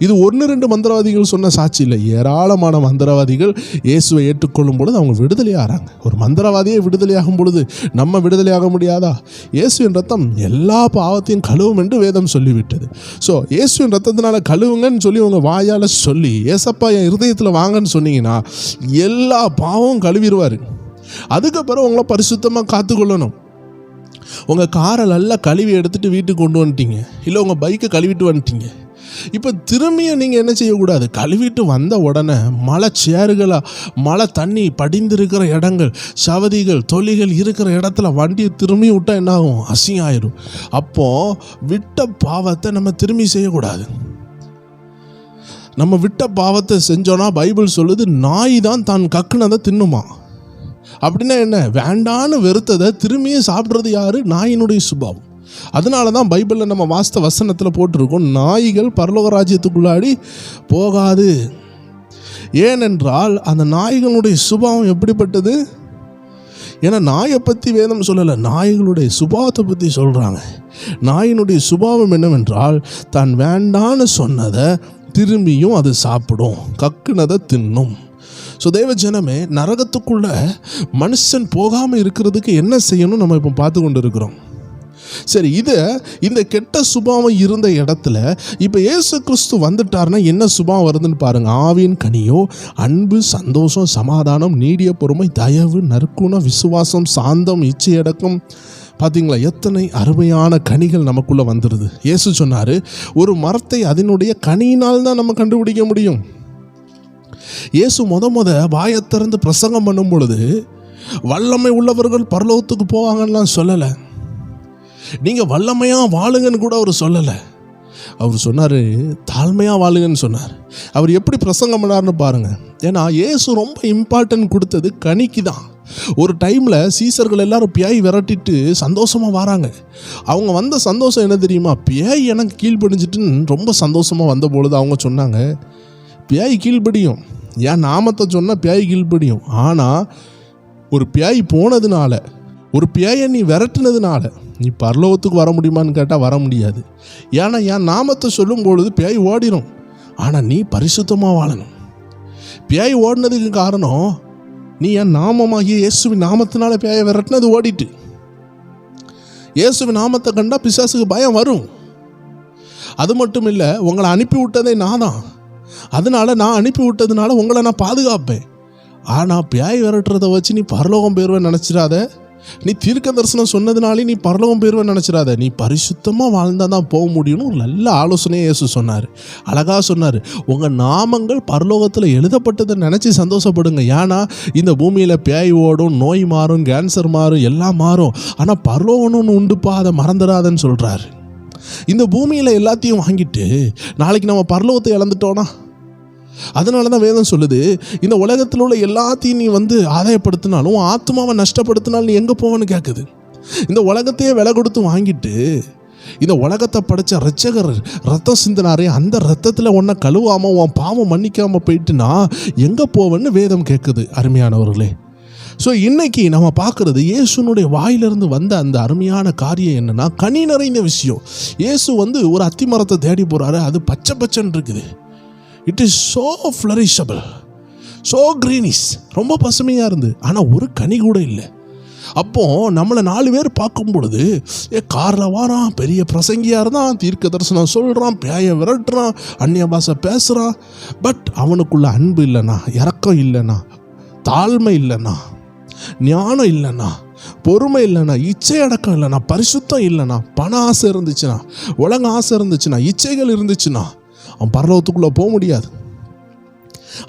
இது 1-2 மந்திரவாதிகள் சொன்ன சாட்சி இல்லை. ஏராளமான மந்திரவாதிகள் இயேசுவை ஏற்றுக்கொள்ளும் பொழுது அவங்க விடுதலையாகிறாங்க. ஒரு மந்திரவாதியே விடுதலையாகும் பொழுது நம்ம விடுதலையாக முடியாதா? இயேசுவின் ரத்தம் எல்லா பாவத்தையும் கழுவும் என்று வேதம் சொல்லிவிட்டது. ஸோ இயேசுவின் ரத்தத்தினால கழுவுங்கன்னு சொல்லி உங்கள் வாயால் சொல்லி ஏசப்பா என் இருதயத்தில் வாங்கன்னு சொன்னீங்கன்னா எல்லா பாவமும் கழுவிடுவார். அதுக்கப்புறம் உங்களை பரிசுத்தமாக காத்துக்கொள்ளணும். உங்கள் காரை நல்லா கழுவி எடுத்துகிட்டு வீட்டுக்கு கொண்டு வந்துட்டீங்க, இல்லை உங்கள் பைக்கை கழுவிட்டு வந்துட்டீங்க. இப்போ திரும்பியும் நீங்கள் என்ன செய்யக்கூடாது, கழுவிட்டு வந்த உடனே மழை தண்ணி படிந்திருக்கிற இடங்கள், சவதிகள், தொழிகள் இருக்கிற இடத்துல வண்டியை திரும்பி விட்டால் என்ன ஆகும், அசிங்கம் ஆயிடும். அப்போது விட்ட பாவத்தை நம்ம திரும்பி செய்யக்கூடாது. நம்ம விட்ட பாவத்தை செஞ்சோன்னா பைபிள் சொல்லுது, நாய் தான் தான் கக்குனதை தின்னுமா. அப்படின்னா என்ன, வேண்டான்னு வெறுத்ததை திரும்பியும் சாப்பிட்றது யாரு, நாயினுடைய சுபாவம். அதனால தான் பைபிளில் நம்ம வாஸ்த வசனத்தில் போட்டிருக்கோம், நாய்கள் பரலோக ராஜ்யத்துக்குள்ளாடி போகாது. ஏனென்றால் அந்த நாய்களுடைய சுபாவம் எப்படிப்பட்டது? ஏன்னா நாயை பற்றி வேதம் சொல்லலை, நாய்களுடைய சுபாவத்தை பற்றி சொல்கிறாங்க. நாயினுடைய சுபாவம் என்னவென்றால் தான் வேண்டான்னு சொன்னதை திரும்பியும் அது சாப்பிடும், கக்குனதை தின்னும். ஸோ தேவ ஜனமே, நரகத்துக்குள்ள மனுஷன் போகாமல் இருக்கிறதுக்கு என்ன செய்யணும் நம்ம இப்போ பார்த்து கொண்டு இருக்கிறோம். சரி, இந்த கெட்ட சுபாவம் இருந்த இடத்துல இப்போ இயேசு கிறிஸ்து வந்துட்டார்னா என்ன சுபாவம் வருதுன்னு பாருங்க. ஆவியின் கனியோ அன்பு, சந்தோஷம், சமாதானம், நீடிய பொறுமை, தயவு, நற்குணம், விசுவாசம், சாந்தம், இச்சையடக்கம். பார்த்தீங்களா, எத்தனை அருமையான கனிகள் நமக்குள்ளே வந்துடுது. இயேசு சொன்னார், ஒரு மரத்தை அதனுடைய கனியினால் தான் நம்ம கண்டுபிடிக்க முடியும். இயேசு முத வாயை திறந்து பிரசங்கம் பண்ணும் பொழுது வல்லமை உள்ளவர்கள் பரலோகத்துக்கு போவாங்கன்னு சொல்லலை, நீங்கள் வல்லமையாக வாழுங்கன்னு கூட அவர் சொல்லலை. அவர் சொன்னார், தாழ்மையாக வாழுங்கன்னு சொன்னார். அவர் எப்படி பிரசங்கம் பண்ணார்னு பாருங்கள். ஏன்னா இயேசு ரொம்ப இம்பார்ட்டன்ட் கொடுத்தது கனிக்கு தான். ஒரு டைமில் சீசர்கள் எல்லாரும் பேய் விரட்டிட்டு சந்தோஷமாக வராங்க. அவங்க வந்த சந்தோஷம் என்ன தெரியுமா, பேய் எனக்கு கீழ்ப்படிஞ்சிட்டுன்னு ரொம்ப சந்தோஷமாக வந்த பொழுது அவங்க சொன்னாங்க, பேய் கீழ்ப்படியும், ஏன் நாமத்தை சொன்னால் பேய் கீழ்ப்படியும். ஆனால் ஒரு பேய் போனதுனால, ஒரு பேயை நீ விரட்டினதுனால நீ பரலோகத்துக்கு வர முடியுமான்னு கேட்டால் வர முடியாது. ஏன்னா என் நாமத்தை சொல்லும் பொழுது பேய் ஓடிடும். ஆனால் நீ பரிசுத்தமாக வாழணும். பேய் ஓடினதுக்கு காரணம் நீ என் நாமமாகிய இயேசுவின் நாமத்தினால பேயை விரட்டினது ஓடிட்டு. இயேசுவின் நாமத்தை கண்டா பிசாசுக்கு பயம் வரும். அது மட்டும் இல்லை, உங்களை அனுப்பி விட்டதே நான் தான். அதனால நான் அனுப்பி விட்டதுனால உங்களை நான் பாதுகாப்பேன். ஆனால் பேய் விரட்டுறதை வச்சு நீ பரலோகம் போயிடுவேன்னு நினச்சிடாத. நீ தீர்க்க தரிசனம் சொன்னதுனாலே நீ பரலோகம் போயிருவேன்னு நினச்சிடாத. நீ பரிசுத்தமாக வாழ்ந்தால் தான் போக முடியும்னு ஒரு நல்ல ஆலோசனையை இயேசு சொன்னார். அழகாக சொன்னார், உங்கள் நாமங்கள் பரலோகத்தில் எழுதப்பட்டதை நினச்சி சந்தோஷப்படுங்க. ஏன்னா இந்த பூமியில் பேய் ஓடும், நோய் மாறும், கேன்சர் மாறும், எல்லாம் மாறும். ஆனால் பரலோகம்னு உண்டுப்பா, அதை மறந்துடாதன்னு சொல்கிறாரு. இந்த பூமியில் எல்லாத்தையும் வாங்கிட்டு நாளைக்கு நம்ம பரலோகத்தை இழந்துட்டோன்னா, அதனால தான் வேதம் சொல்லுது, இந்த உலகத்தில் உள்ள எல்லாத்தையும் நீ ஆதாயப்படுத்தினாலும் ஆத்மாவை நஷ்டப்படுத்தினாலும் நீ எங்கே போவேன்னு கேட்குது. இந்த உலகத்தையே விலை கொடுத்து வாங்கிட்டு இந்த உலகத்தை படைச்ச ரட்சகர் ரத்தம் சிந்தினாரே, அந்த ரத்தத்தில் உன்னை கழுவாமல் உன் பாவம் மன்னிக்காமல் போயிட்டுனா எங்கே போவேன்னு வேதம் கேட்குது. அருமையானவர்களே, ஸோ இன்னைக்கு நம்ம பார்க்குறது இயேசுனுடைய வாயிலிருந்து வந்த அந்த அருமையான காரியம் என்னென்னா, கனி நிறைந்த விஷயம். இயேசு ஒரு அத்தி மரத்தை தேடி போகிறாரு. அது பச்சை பச்சைன்னு இருக்குது. It is so flourishable, so greenish, ரொம்ப பசுமையாக இருந்து, ஆனால் ஒரு கனி கூட இல்லை. அப்போது நம்மளை 4 பேர் பார்க்கும் பொழுது, காரில் வாரான், பெரிய பிரசங்கியாக இருந்தான், தீர்க்க தரிசனம் சொல்கிறான், பேயை விரட்டுறான், அந்நிய பாஷை பேசுகிறான். பட் அவனுக்குள்ள அன்பு இல்லைண்ணா, இரக்கம் இல்லைண்ணா, தாழ்மை இல்லைண்ணா, ஞானம் இல்லைண்ணா, பொறுமை இல்லைண்ணா, இச்சை அடக்கம் இல்லைண்ணா, பரிசுத்தம் இல்லைண்ணா, பண ஆசை இருந்துச்சுன்னா, உலக ஆசை இருந்துச்சுன்னா, இச்சைகள் இருந்துச்சுன்னா அவன் பரலோகத்துக்குள்ளே போக முடியாது.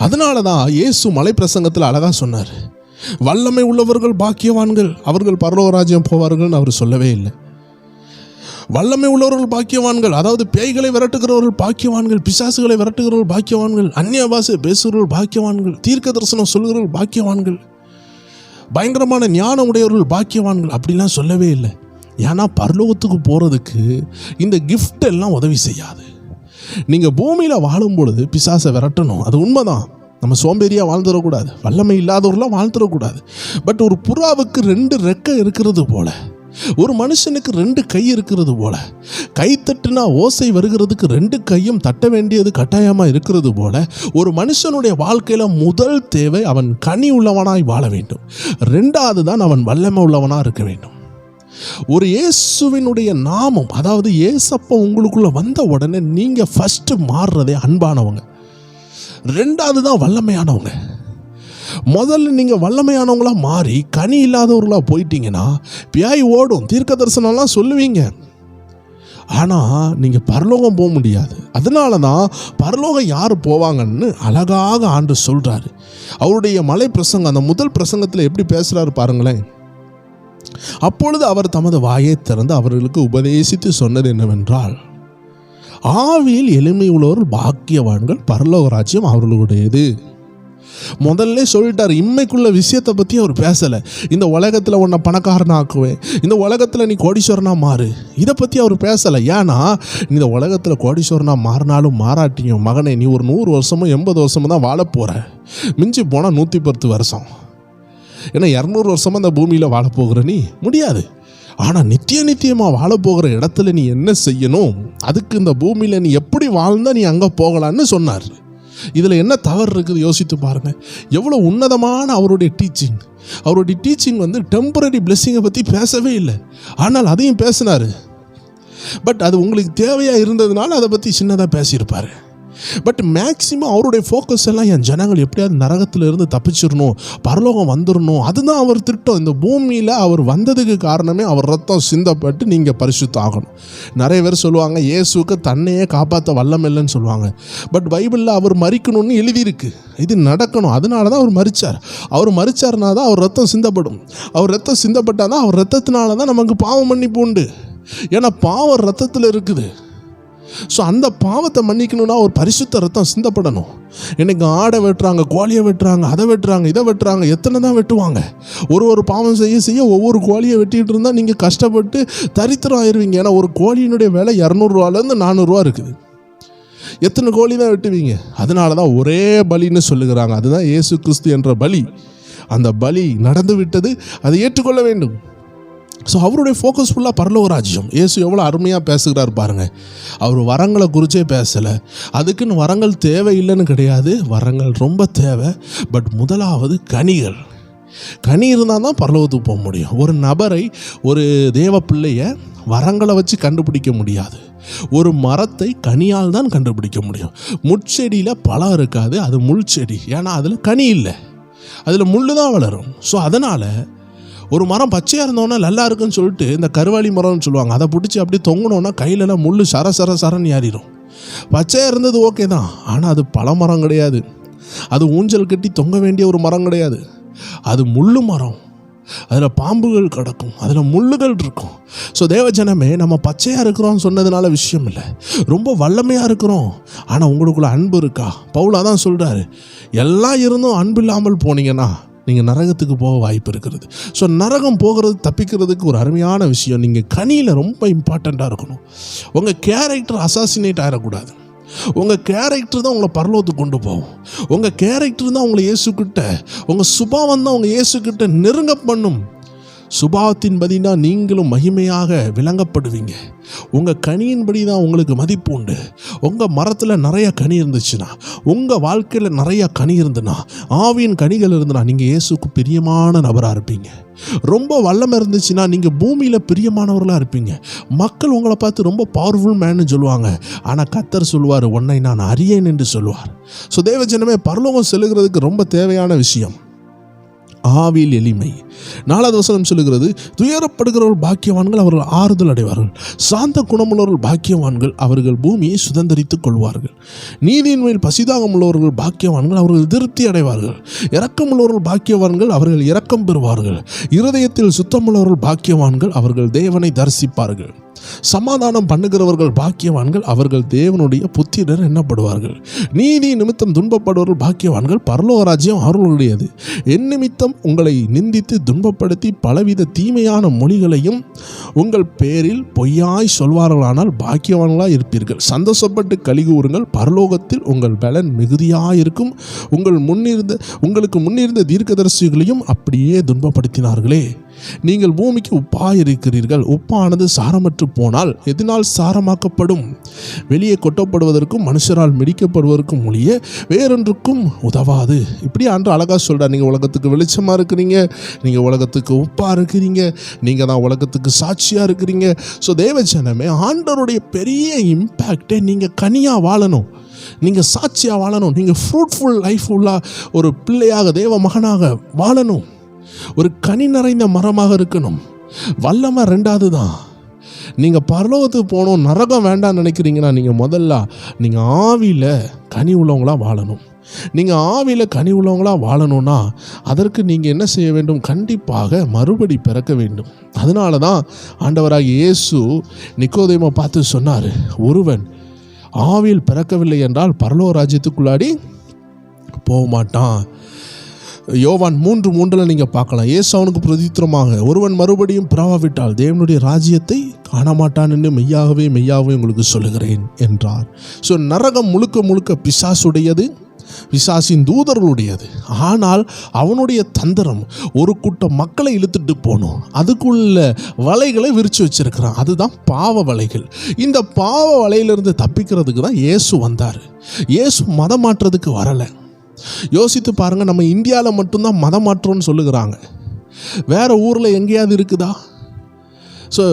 அதனால தான் இயேசு மலை பிரசங்கத்தில் அழகாக சொன்னார், வல்லமை உள்ளவர்கள் பாக்கியவான்கள், அவர்கள் பரலோக ராஜ்யம் போவார்கள்னு அவர் சொல்லவே இல்லை. வல்லமை உள்ளவர்கள் பாக்கியவான்கள், அதாவது பேய்களை விரட்டுகிறவர்கள் பாக்கியவான்கள், பிசாசுகளை விரட்டுகிறவர்கள் பாக்கியவான்கள், அந்நிய பாஷை பேசுகிறவர்கள் பாக்கியவான்கள், தீர்க்க தரிசனம் சொல்கிறவர்கள் பாக்கியவான்கள், பயங்கரமான ஞானம் உடையவர்கள் பாக்கியவான்கள், அப்படிலாம் சொல்லவே இல்லை. ஏன்னா பரலோகத்துக்கு போகிறதுக்கு இந்த கிஃப்ட் எல்லாம் உதவி செய்யாது. நீங்கள் பூமியில் வாழும் பொழுது பிசாசை விரட்டணும், அது உண்மைதான். நம்ம சோம்பேறியாக வாழ்ந்துடக்கூடாது, வல்லமை இல்லாதவர்களாம் வாழ்ந்துடக்கூடாது. பட் ஒரு புறாவுக்கு 2 ரெக்கை இருக்கிறது போல, ஒரு மனுஷனுக்கு 2 கை இருக்கிறது போல, கை தட்டுனா ஓசை வருகிறதுக்கு 2 கையும் தட்ட வேண்டியது கட்டாயமாக இருக்கிறது போல, ஒரு மனுஷனுடைய வாழ்க்கையில் முதல் தேவை அவன் கனி உள்ளவனாய் வாழ வேண்டும். 2வது தான் அவன் வல்லமை உள்ளவனாக இருக்க வேண்டும். ஒரு இயேசுவினுடைய நாமம், அதாவது இயேசப்பா உங்களுக்குள்ள வந்த உடனே நீங்கள் ஃபஸ்ட்டு மாறுறதே அன்பானவங்க, 2வது தான் வல்லமையானவங்க. முதல்ல நீங்கள் வல்லமையானவங்களா மாறி கனி இல்லாதவர்களாக போயிட்டீங்கன்னா பியாய் ஓடும், தீர்க்க தரிசனம்லாம் சொல்லுவீங்க, ஆனால் நீங்கள் பரலோகம் போக முடியாது. அதனால தான் பரலோகம் யார் போவாங்கன்னு அழகாக ஆண்டு சொல்கிறாரு. அவருடைய மலை பிரசங்கம், அந்த முதல் பிரசங்கத்தில் எப்படி பேசுகிறாரு பாருங்களேன். அப்பொழுது அவர் தமது வாயை திறந்து அவர்களுக்கு உபதேசித்து சொன்னது என்னவென்றால், ஆவியில் எளிமை உள்ளவர்கள் பாக்கியவான்கள், பரலோக ராஜ்யம் அவர்களுடையது. முதல்ல சொல்லிட்டார். இம்மைக்குள்ள விஷயத்தை பற்றி அவர் பேசலை. இந்த உலகத்தில் உன்னை பணக்காரனா ஆக்குவேன், இந்த உலகத்தில் நீ கோடீஸ்வரனா மாறு, இதை பற்றி அவர் பேசலை. ஏன்னா இந்த உலகத்தில் கோடீஸ்வரனா மாறினாலும் மாறாட்டியும் மகனே, நீ ஒரு 100 வருஷமோ 80 வருஷமோ தான் வாழ போகிற, மிஞ்சி போனால் 110 வருஷம். ஏன்னா 200 வருஷமாக இந்த பூமியில் வாழப்போகிற நீ முடியாது. ஆனால் நித்தியமாக வாழப்போகிற இடத்துல நீ என்ன செய்யணும், அதுக்கு இந்த பூமியில் நீ எப்படி வாழ்ந்தால் நீ அங்கே போகலான்னு சொன்னார். இதில் என்ன தவறு இருக்குது யோசித்து பாருங்கள். எவ்வளோ உன்னதமான அவருடைய டீச்சிங். அவருடைய டீச்சிங் டெம்பரரி பிளெஸ்ஸிங்கை பற்றி பேசவே இல்லை, ஆனால் அதையும் பேசினார். பட் அது உங்களுக்கு தேவையாக இருந்ததுனால அதை பற்றி சின்னதாக பேசியிருப்பார். பட் மேக்சிமம் அவருடைய ஃபோக்கஸ் எல்லாம் என் ஜனங்கள் எப்படியாவது நரகத்தில் இருந்து தப்பிச்சிடணும், பரலோகம் வந்துடணும், அதுதான் அவர் திட்டம். இந்த பூமியில் அவர் வந்ததுக்கு காரணமே அவர் ரத்தம் சிந்தப்பட்டு நீங்கள் பரிசுத்தம் ஆகணும். நிறைய பேர் சொல்லுவாங்க இயேசுக்கு தன்னையே காப்பாற்ற வல்லம் இல்லைன்னு சொல்லுவாங்க. பட் பைபிளில் அவர் மரிக்கணும்னு எழுதியிருக்கு, இது நடக்கணும். அதனால தான் அவர் மரித்தார். அவர் மரித்தார்னா தான் அவர் ரத்தம் சிந்தப்படும். அவர் ரத்தம் சிந்தப்பட்டால் தான் அவர் ரத்தத்தினால தான் நமக்கு பாவம் மன்னிப்பு உண்டு. ஏன்னா பாவம் ரத்தத்தில் இருக்குது. ஸோ அந்த பாவத்தை மன்னிக்கணும்னா ஒரு பரிசுத்த ரத்தம் சிந்தப்படணும். இன்னைக்கு ஆடை வெட்டுறாங்க, கோழியை வெட்டுறாங்க, அதை வெட்டுறாங்க, இதை வெட்டுறாங்க, எத்தனை தான் வெட்டுவாங்க. ஒரு பாவம் செய்ய ஒவ்வொரு கோழியை வெட்டிகிட்டு இருந்தால் நீங்கள் கஷ்டப்பட்டு தரித்திரம் ஆயிடுவீங்க. ஏன்னா ஒரு கோழியினுடைய விலை 200 400 இருக்குது. எத்தனை கோழி தான் வெட்டுவீங்க? அதனால தான் ஒரே பலின்னு சொல்லுகிறாங்க. அதுதான் இயேசு கிறிஸ்து என்ற பலி. அந்த பலி நடந்து விட்டது, அதை ஏற்றுக்கொள்ள வேண்டும். ஸோ அவருடைய ஃபோக்கஸ் ஃபுல்லாக பரலோக ராஜ்யம். இயேசு எவ்வளோ அருமையாக பேசுகிறார் பாருங்கள். அவர் வரங்களை குறித்தே பேசலை. அதுக்குன்னு வரங்கள் தேவையில்லைன்னு கிடையாது, வரங்கள் ரொம்ப தேவை. பட் முதலாவது கனிகள். கனி இருந்தால் தான் பரலோகத்துக்கு போக முடியும். ஒரு நபரை, ஒரு தேவ பிள்ளையை வரங்களை வச்சு கண்டுபிடிக்க முடியாது. ஒரு மரத்தை கனியால் தான் கண்டுபிடிக்க முடியும். முட்செடியில் பழம் இருக்காது, அது முள் செடி. ஏன்னா அதில் கனி இல்லை, அதில் முள் தான் வளரும். ஸோ அதனால் ஒரு மரம் பச்சையாக இருந்தோன்னா நல்லா இருக்குன்னு சொல்லிட்டு இந்த கருவாளி மரம்னு சொல்லுவாங்க, அதை பிடிச்சி அப்படியே தொங்கினோன்னா கையிலலாம் முள் சரன்னு ஏறிடும். பச்சையாக இருந்தது ஓகே தான், ஆனால் அது பழ மரம் கிடையாது, அது ஊஞ்சல் கட்டி தொங்க வேண்டிய ஒரு மரம் கிடையாது, அது முள்ளு மரம். அதில் பாம்புகள் கிடக்கும், அதில் முள்ளுகள் இருக்கும். ஸோ தேவஜனமே, நம்ம பச்சையாக இருக்கிறோம் சொன்னதுனால விஷயம் இல்லை, ரொம்ப வல்லமையாக இருக்கிறோம், ஆனால் உங்களுக்குள்ள அன்பு இருக்கா? பவுல் அதான் சொல்கிறாரு, எல்லாம் இருந்தும் அன்பு இல்லாமல் போனீங்கன்னா நீங்கள் நரகத்துக்கு போக வாய்ப்பு இருக்கிறது. ஸோ நரகம் போகிறது தப்பிக்கிறதுக்கு ஒரு அருமையான விஷயம், நீங்கள் கனியில் ரொம்ப இம்பார்ட்டண்ட்டாக இருக்கணும். உங்கள் கேரக்டர் அசாசினேட் ஆகிடக்கூடாது. உங்கள் கேரக்டர் தான் உங்களை பரலோகத்துக்கு கொண்டு போகும். உங்கள் கேரக்டர் தான் உங்களை இயேசுக்கிட்ட, உங்கள் சுபாவம் தான் உங்கள் இயேசுக்கிட்ட நெருங்க பண்ணும். சுபாவத்தின்படி தான் நீங்களும் மகிமையாக விளங்கப்படுவீங்க. உங்கள் கனியின்படி தான் உங்களுக்கு மதிப்பு உண்டு. உங்கள் மரத்தில் நிறைய கனி இருந்துச்சுன்னா, உங்கள் வாழ்க்கையில் நிறையா கனி இருந்துன்னா, ஆவியின் கனிகள் இருந்துன்னா, நீங்கள் இயேசுக்கு பிரியமான நபராக இருப்பீங்க. ரொம்ப வல்லமை இருந்துச்சுன்னா நீங்கள் பூமியில் பிரியமானவர்களாக இருப்பீங்க. மக்கள் உங்களை பார்த்து ரொம்ப பவர்ஃபுல் மேன்னு சொல்லுவாங்க, ஆனால் கர்த்தர் சொல்லுவார், உன்னை நான் அறியேன் என்று சொல்லுவார். ஸோ தேவஜனமே, பரலோகம் செல்லுகிறதுக்கு ரொம்ப தேவையான விஷயம் ஆவியில் எளிமை. 4வது வசனம் சொல்லுகிறது, துயரப்படுகிறவர்கள் பாக்கியவான்கள், அவர்கள் ஆறுதல் அடைவார்கள். சாந்த குணமுள்ளவர்கள் பாக்கியவான்கள், அவர்கள் பூமியை சுதந்தரித்துக் கொள்வார்கள். நீதியின் மேல் பசிதாகம் உள்ளவர்கள் பாக்கியவான்கள், அவர்கள் திருப்தி அடைவார்கள். இரக்கமுள்ளவர்கள் பாக்கியவான்கள், அவர்கள் இரக்கம் பெறுவார்கள். இருதயத்தில் சுத்தமுள்ளவர்கள் பாக்கியவான்கள், அவர்கள் தேவனை தரிசிப்பார்கள். சமாதானம் பண்ணுகிறவர்கள் பாக்கியவான்கள், அவர்கள் தேவனுடைய புத்திரர் எண்ணப்படுவார்கள். நீதி நிமித்தம் துன்பப்படுவர்கள் பாக்கியவான்கள், பரலோக ராஜ்யம் அவர்களுடையது. என் நிமித்தம் உங்களை நிந்தித்து துன்பப்படுத்தி பலவித தீமையான மொழிகளையும் உங்கள் பேரில் பொய்யாய் சொல்வார்களானால் பாக்கியவான்களாய் இருப்பீர்கள். சந்தோஷப்பட்டு கலிகூறுங்கள், பரலோகத்தில் உங்கள் பலன் மிகுதியாயிருக்கும். உங்களுக்கு முன்னிருந்த தீர்க்கதரிசிகளையும் அப்படியே துன்பப்படுத்தினார்களே. நீங்கள் பூமிக்கு உப்பாய் இருக்கிறீர்கள். உப்பானது சாரமற்று போனால் எதனால் சாரமாக்கப்படும்? வெளியே கொட்டப்படுவதற்கும் மனுஷரால் மிதிக்கப்படுவதற்கும் ஒழிய வேறொன்றுக்கும் உதவாது. இப்படி ஆண்டு அழகாக சொல்கிறார். நீங்கள் உலகத்துக்கு வெளிச்சமாக இருக்கிறீங்க, நீங்கள் உலகத்துக்கு உப்பாக இருக்கிறீங்க, நீங்கள் தான் உலகத்துக்கு சாட்சியாக இருக்கிறீங்க. ஸோ தேவஜனமே, ஆண்டவருடைய பெரிய இம்பேக்டை நீங்கள் கனியாக வாழணும், நீங்கள் சாட்சியாக வாழணும், நீங்கள் ஃப்ரூட்ஃபுல் லைஃப் உள்ள ஒரு பிள்ளையாக தேவ மகனாக வாழணும், ஒரு கனி நிறைந்த மரமாக இருக்கணும். வல்லமை 2வது தான். நீங்கள் பரலோகத்துக்கு போகணும், நரகம் வேண்டாம்னு நினைக்கிறீங்கன்னா, நீங்கள் முதல்ல நீங்கள் ஆவியில் கனி உள்ளவங்களாக வாழணும். நீங்கள் ஆவியில் கனி உள்ளவங்களாக வாழணும்னா அதற்கு நீங்கள் என்ன செய்ய வேண்டும்? கண்டிப்பாக மறுபடி பிறக்க வேண்டும். அதனால தான் ஆண்டவராகிய இயேசு நிக்கோதேமை பார்த்து சொன்னார், ஒருவன் ஆவியில் பிறக்கவில்லை என்றால் பரலோக ராஜ்யத்துக்குள்ளாடி போக மாட்டான். யோவான் 3:3 நீங்கள் பார்க்கலாம். இயேசு அவனுக்கு பிரதித்திரமாக, ஒருவன் மறுபடியும் பிறவாவிட்டால் தேவனுடைய ராஜ்யத்தை காணமாட்டான் என்று மெய்யாகவே உங்களுக்கு சொல்லுகிறேன் என்றார். ஸோ நரகம் முழுக்க பிசாசுடையது, பிசாசின் தூதர்களுடையது. ஆனால் அவனுடைய தந்திரம் ஒரு கூட்டம் மக்களை இழுத்துட்டு போகணும், அதுக்குள்ள வலைகளை விரித்து வச்சிருக்கிறான். அதுதான் பாவ வலைகள். இந்த பாவ வலையிலிருந்து தப்பிக்கிறதுக்கு தான் இயேசு வந்தார். இயேசு மதம் மாற்றதுக்கு வரலை. யோசித்து பாருங்கள், நம்ம இந்தியாவில் மட்டும்தான் மதம் மாற்றம்னு சொல்லுகிறாங்க. வேறு ஊரில் எங்கேயாவது இருக்குதா? ஸோ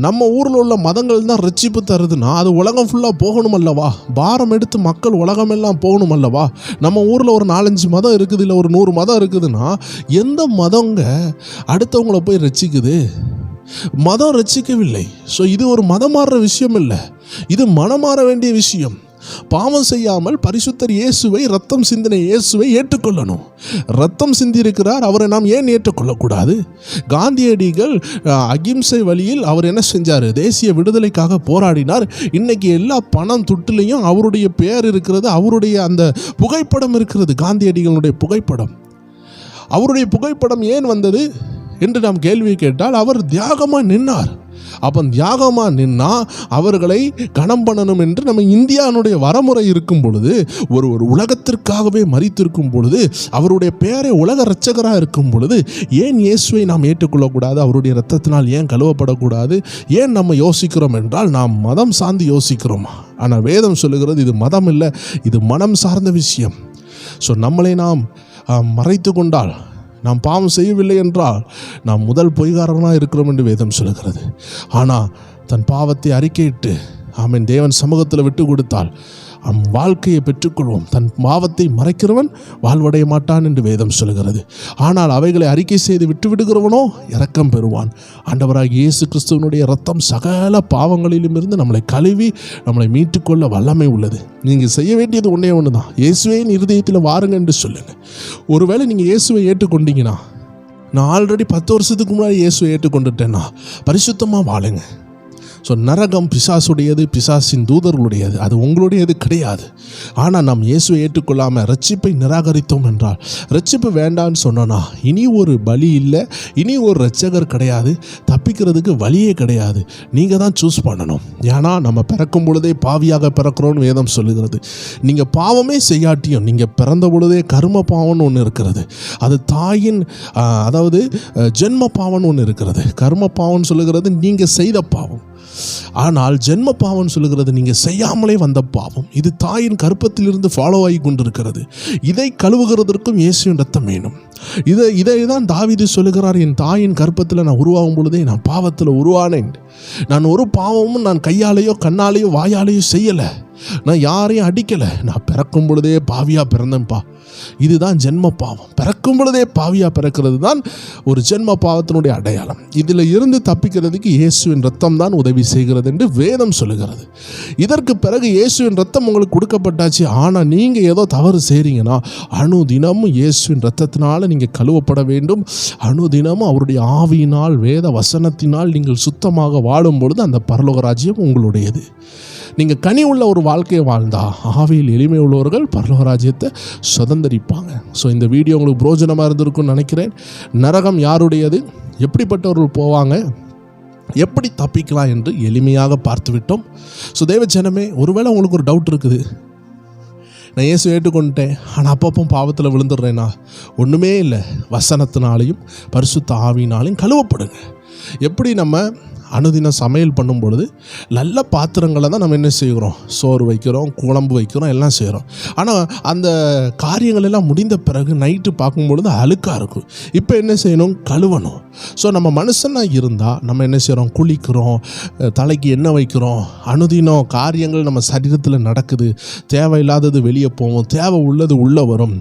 நம்ம ஊரில் உள்ள மதங்கள் தான் ரட்சிப்பு தருதுன்னா அது உலகம் ஃபுல்லாக போகணும் அல்லவா? பாரம் எடுத்து மக்கள் உலகமெல்லாம் போகணும் அல்லவா? நம்ம ஊரில் ஒரு 4-5 மதம் இருக்குது, இல்லை ஒரு 100 மதம் இருக்குதுன்னா எந்த மதங்க அடுத்தவங்கள போய் ரட்சிக்குது? மதம் ரட்சிக்கவில்லை. ஸோ இது ஒரு மதம் மாறுற விஷயம் இல்லை, இது மனம் மாற வேண்டிய விஷயம். பாவம் செய்யாமல் பரிசுத்தர் இயேசுவை, ரத்தம் சிந்தின இயேசுவை ஏற்றுக்கொள்ளணும். ரத்தம் சிந்தியிருக்கிறார், அவரை நாம் ஏன் ஏற்றுக்கொள்ளக்கூடாது? காந்தியடிகள் அகிம்சை வழியில் அவர் என்ன செஞ்சார்? தேசிய விடுதலைக்காக போராடினார். இன்னைக்கு எல்லா பணம் துட்டுலையும் அவருடைய பெயர் இருக்கிறது, அவருடைய அந்த புகைப்படம் இருக்கிறது, காந்தியடிகளுடைய புகைப்படம். அவருடைய புகைப்படம் ஏன் வந்தது என்று நாம் கேள்வி கேட்டால், அவர் தியாகமாக நின்னார். அப்போ தியாகமாக நின்னா அவர்களை கனம் பண்ணணும் என்று நம்ம இந்தியாவுடைய வரமுறை இருக்கும் பொழுது, ஒரு உலகத்திற்காகவே மரித்திருக்கும் பொழுது, அவருடைய பெயரை உலக இரட்சகராக இருக்கும் பொழுது, ஏன் இயேசுவை நாம் ஏற்றுக்கொள்ளக்கூடாது? அவருடைய இரத்தத்தினால் ஏன் கழுவப்படக்கூடாது? ஏன் நம்ம யோசிக்கிறோம் என்றால், நாம் மதம் சார்ந்து யோசிக்கிறோம். ஆனால் வேதம் சொல்லுகிறது இது மதம் இல்லை, இது மனம் சார்ந்த விஷயம். ஸோ நம்மளை நாம் மறைத்து கொண்டால், நாம் பாவம் செய்யவில்லை என்றால் நாம் முதல் பொய்காரனாக இருக்கிறோம் என்று வேதம் சொல்லுகிறது. ஆனால் தன் பாவத்தை அறிக்கையிட்டு ஆமென் தேவன் சமூகத்தில் விட்டு கொடுத்தால் வாழ்க்கையை பெற்றுக்கொள்வோம். தன் பாவத்தை மறைக்கிறவன் வாழ்வடைய மாட்டான் என்று வேதம் சொல்கிறது. ஆனால் அவைகளை அறிக்கை செய்து விட்டு விடுகிறவனோ இரக்கம் பெறுவான். ஆண்டவராகிய இயேசு கிறிஸ்துவனுடைய இரத்தம் சகல பாவங்களிலும் இருந்து நம்மளை கழுவி நம்மளை மீட்டுக்கொள்ள வல்லமை உள்ளது. நீங்கள் செய்ய வேண்டியது ஒன்றே ஒன்று தான். இயேசுவின் இருதயத்தில் வாருங்க என்று சொல்லுங்கள். ஒருவேளை நீங்கள் இயேசுவை ஏற்றுக்கொண்டீங்கன்னா, நான் ஆல்ரெடி 10 வருஷத்துக்கு முன்னாடி இயேசுவை ஏற்றுக்கொண்டுட்டேன்னா பரிசுத்தமாக வாழுங்க. ஸோ நரகம் பிசாசுடையது, பிசாசின் தூதர்களுடையது, அது உங்களுடையது கிடையாது. ஆனால் நாம் இயேசுவை ஏற்றுக்கொள்ளாமல் ரட்சிப்பை நிராகரித்தோம் என்றால், ரட்சிப்பு வேண்டான்னு சொன்னோன்னா இனி ஒரு பலி இல்லை, இனி ஒரு ரட்சகர் கிடையாது, தப்பிக்கிறதுக்கு வழியே கிடையாது. நீங்கள் தான் சூஸ் பண்ணணும். ஏன்னா நம்ம பிறக்கும் பொழுதே பாவியாக பிறக்கிறோன்னு வேதம் சொல்லுகிறது. நீங்கள் பாவமே செய்யாட்டியும் நீங்கள் பிறந்த பொழுதே கர்ம பாவம்னு ஒன்று இருக்கிறது. அது தாயின் அதாவது ஜென்ம பாவம்னு ஒன்று இருக்கிறது. கர்ம பாவம்னு சொல்லுகிறது நீங்கள் செய்த பாவம். ஆனால் ஜென்ம பாவம் சொல்லுகிறது நீங்கள் செய்யாமலே வந்த பாவம். இது தாயின் கர்ப்பத்திலிருந்து ஃபாலோ ஆகி கொண்டிருக்கிறது. இதை கழுவுகிறதற்கும் இயேசுவின் ரத்தம் வேணும். இதை தான் தாவீது சொல்லுகிறார், என் தாயின் கர்ப்பத்தில் நான் உருவாகும் பொழுதே நான் பாவத்தில் உருவானேன். நான் ஒரு பாவமும் நான் கையாலேயோ கண்ணாலேயோ வாயாலேயோ செய்யலை. நான் யாரையும் அடிக்கலை. நான் பிறக்கும் பொழுதே பாவியாக பிறந்தேன்ப்பா. இதுதான் ஜென்ம பாவம். பிறக்கும் பொழுதே பாவியாக பிறக்கிறது தான் ஒரு ஜென்ம பாவத்தினுடைய அடையாளம். இதில் இருந்து தப்பிக்கிறதுக்கு இயேசுவின் ரத்தம் தான் உதவி செய்கிறது என்று வேதம் சொல்லுகிறது. இதற்கு பிறகு இயேசுவின் ரத்தம் உங்களுக்கு கொடுக்கப்பட்டாச்சு. ஆனால் நீங்கள் ஏதோ தவறு செய்கிறீங்கன்னா அனுதினமும் இயேசுவின் ரத்தத்தினால் நீங்கள் கழுவப்பட வேண்டும். அனுதினமும் அவருடைய ஆவியினால் வேத வசனத்தினால் நீங்கள் சுத்தமாக வாழும் பொழுது அந்த பரலோக ராஜ்யம் உங்களுடையது. நீங்கள் கனி உள்ள ஒரு வாழ்க்கையை வாழ்ந்தா ஆவியில் எளிமை உள்ளவர்கள் பரலோக ராஜ்யத்தை சுதந்தரிப்பாங்க. ஸோ இந்த வீடியோ உங்களுக்கு பிரோஜனமாக இருந்திருக்குன்னு நினைக்கிறேன். நரகம் யாருடையது, எப்படிப்பட்டவர்கள் போவாங்க, எப்படி தப்பிக்கலாம் என்று எளிமையாக பார்த்து விட்டோம். ஸோ தேவ ஜனமே, ஒருவேளை உங்களுக்கு ஒரு டவுட் இருக்குது, நான் இயேசு ஏற்றுக்கொண்டுட்டேன் ஆனால் அப்பப்போ பாவத்தில் விழுந்துடுறேன்னா, ஒன்றுமே இல்லை. வசனத்தினாலையும் பரிசுத்த ஆவியினாலையும் கழுவப்படுங்க. எப்படி நம்ம அனுதினம் சமையல் பண்ணும் பொழுது நல்ல பாத்திரங்களை தான் நம்ம என்ன செய்கிறோம், சோறு வைக்கிறோம், குழம்பு வைக்கிறோம், எல்லாம் செய்கிறோம். ஆனால் அந்த காரியங்கள் எல்லாம் முடிந்த பிறகு நைட்டு பார்க்கும் பொழுது அழுக்காக இருக்கும். இப்போ என்ன செய்யணும், கழுவணும். ஸோ நம்ம மனுஷனாக இருந்தால் நம்ம என்ன செய்கிறோம், குளிக்கிறோம், தலைக்கு எண்ணெய் வைக்கிறோம், அனுதினம் காரியங்கள் நம்ம சரீரத்தில் நடக்குது. தேவையில்லாதது வெளியே போகும், தேவை உள்ளது உள்ளே வரும்.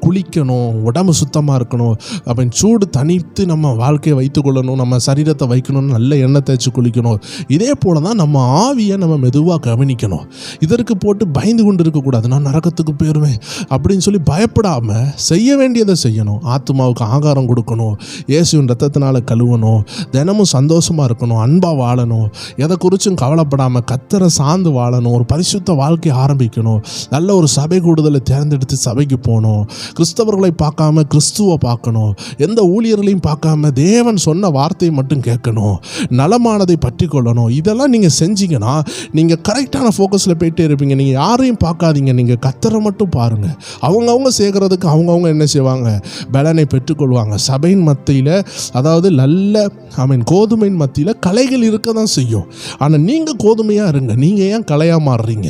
குளிக்கணும், உடம்பு சுத்தமாக இருக்கணும், அப்படின்னு சூடு தனித்து நம்ம வாழ்க்கையை வைத்துக்கொள்ளணும், நம்ம சரீரத்தை வைக்கணும்னு நல்ல எண்ணெய் தேய்ச்சி குளிக்கணும். இதே போல தான் நம்ம ஆவியை நம்ம மெதுவாக கவனிக்கணும். இதற்கு போட்டு பயந்து கொண்டு இருக்கக்கூடாது, நான் நரகத்துக்கு போயிடுவேன் அப்படின்னு சொல்லி பயப்படாமல் செய்ய வேண்டியதை செய்யணும். ஆத்மாவுக்கு ஆகாரம் கொடுக்கணும், இயேசுவின் ரத்தத்தினால கழுவணும், தினமும் சந்தோஷமாக இருக்கணும், அன்பாக வாழணும், எதை குறிச்சும் கவலைப்படாமல் கர்த்தரை சார்ந்து வாழணும், ஒரு பரிசுத்த வாழ்க்கையை ஆரம்பிக்கணும், நல்ல ஒரு சபை கூடுதலை தேர்ந்தெடுத்து சபைக்கு போகணும், கிறிஸ்தவர்களை பார்க்காம கிறிஸ்துவை பார்க்கணும், எந்த ஊழியர்களையும் பார்க்காம தேவன் சொன்ன வார்த்தையை மட்டும் கேட்கணும், நலமானதை பற்றி கொள்ளணும். இதெல்லாம் நீங்கள் செஞ்சீங்கன்னா நீங்கள் கரெக்டான ஃபோக்கஸில் போயிட்டே இருப்பீங்க. நீங்கள் யாரையும் பார்க்காதீங்க, நீங்கள் கர்த்தரை மட்டும் பாருங்கள். அவங்கவுங்க சேர்க்கறதுக்கு அவங்கவுங்க என்ன செய்வாங்க, பலனை பெற்றுக்கொள்வாங்க. சபையின் மத்தியில், அதாவது நல்ல கோதுமையின் மத்தியில் களைகள் இருக்க தான் செய்யும். ஆனால் நீங்கள் கோதுமையாக இருங்க. நீங்கள் ஏன் களையாக மாறுறீங்க?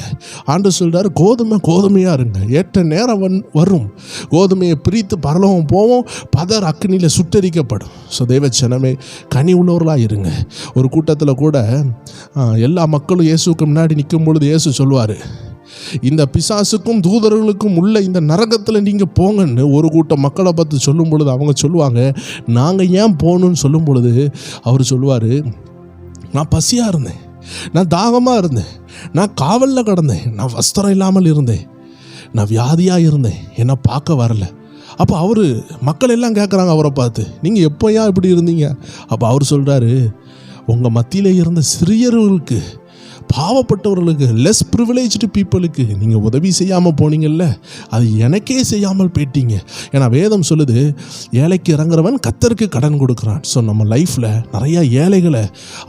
ஆண்டவர் சொல்கிறார், கோதுமையாக இருங்க, ஏற்ற நேரம் வரும், கோதுமையை பிரித்து பரலோகம் போவோம், பதர் அக்னியில் சுட்டரிக்கப்படும். ஸோ தேவ ஜனமே, கனி உள்ளவர்களாக இருங்க. ஒரு கூட்டத்தில் கூட எல்லா மக்களும் இயேசுக்கு முன்னாடி நிற்கும் பொழுது இயேசு சொல்லுவார், இந்த பிசாசுக்கும் தூதர்களுக்கும் உள்ள இந்த நரகத்தில் நீங்கள் போங்கன்னு ஒரு கூட்டம் மக்களை பார்த்து சொல்லும் பொழுது அவங்க சொல்லுவாங்க, நாங்கள் ஏன் போகணுன்னு சொல்லும் பொழுது அவர் சொல்லுவார், நான் பசியாக இருந்தேன், நான் தாகமாக இருந்தேன், நான் காவலில் கிடந்தேன், நான் வஸ்திரம் இல்லாமல் இருந்தேன், நான் வியாதியாக இருந்தேன், என்னை பார்க்க வரல. அப்போ அவர் மக்கள் எல்லாம் கேட்குறாங்க அவரை பார்த்து, நீங்கள் எப்போ ஏன் இப்படி இருந்தீங்க? அப்போ அவர் சொல்கிறாரு, உங்கள் மத்தியில் இருந்த சிறியர்களுக்கு, பாவப்பட்டவர்களுக்கு, லெஸ் ப்ரிவிலேஜ்டு பீப்புளுக்கு நீங்கள் உதவி செய்யாமல் போனீங்கல்ல, அது எனக்கே செய்யாமல் போயிட்டீங்க. ஏன்னா வேதம் சொல்லுது, ஏழைக்கு இறங்குறவன் கர்த்தருக்கு கடன் கொடுக்குறான். ஸோ நம்ம லைஃப்பில் நிறையா ஏழைகளை,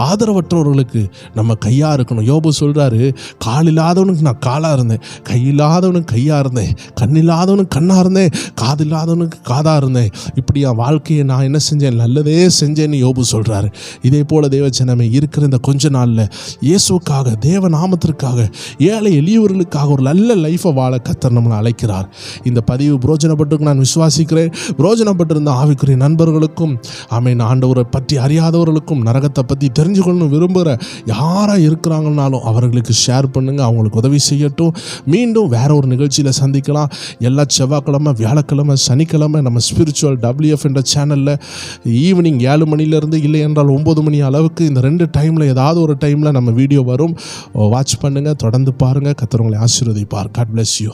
ஆதரவற்றவர்களுக்கு நம்ம கையாக இருக்கணும். யோபு சொல்கிறாரு, கால் இல்லாதவனுக்கு நான் காலாக இருந்தேன், கை இல்லாதவனுக்கு கையாக இருந்தேன், கண் இல்லாதவனுக்கு கண்ணாக இருந்தேன், காது இல்லாதவனுக்கு காதாக இருந்தேன், இப்படி என் வாழ்க்கையை நான் என்ன செஞ்சேன், நல்லதே செஞ்சேன்னு யோபு சொல்கிறாரு. இதே போல் தேவஜனமே இருக்கிற இந்த கொஞ்ச நாளில் இயேசுக்காக தேவ நாமத்திற்காக, ஏழை எளியவர்களுக்காக ஒரு நல்ல லைஃப்பை வாழ கர்த்தர் நம்மளை அழைக்கிறார். இந்த பதிவு புரோஜனப்பட்டு நான் விசுவாசிக்கிறேன். புரோஜனப்பட்டிருந்த ஆவிக்குரிய நண்பர்களுக்கும், ஆமென், ஆண்டவரை பற்றி அறியாதவர்களுக்கும், நரகத்தை பற்றி தெரிஞ்சுக்கணும்னு விரும்புகிற யாராக இருக்கிறாங்கன்னாலும் அவர்களுக்கு ஷேர் பண்ணுங்கள், அவங்களுக்கு உதவி செய்யட்டும். மீண்டும் வேற ஒரு நிகழ்ச்சியில் சந்திக்கலாம். எல்லா செவ்வாய்க்கிழமை, வியாழக்கிழமை, சனிக்கிழமை நம்ம ஸ்பிரிச்சுவல் WF என்ற சேனலில் ஈவினிங் 7 மணிலேருந்து இல்லை என்றால் 9 மணி அளவுக்கு இந்த 2 டைமில் ஏதாவது ஒரு டைமில் நம்ம வீடியோ வரும். வாட்ச் பண்ணுங்கள், தொடர்ந்து பாருங்கள். கர்த்தர் உங்களை ஆசீர்வதிப்பார். God bless you.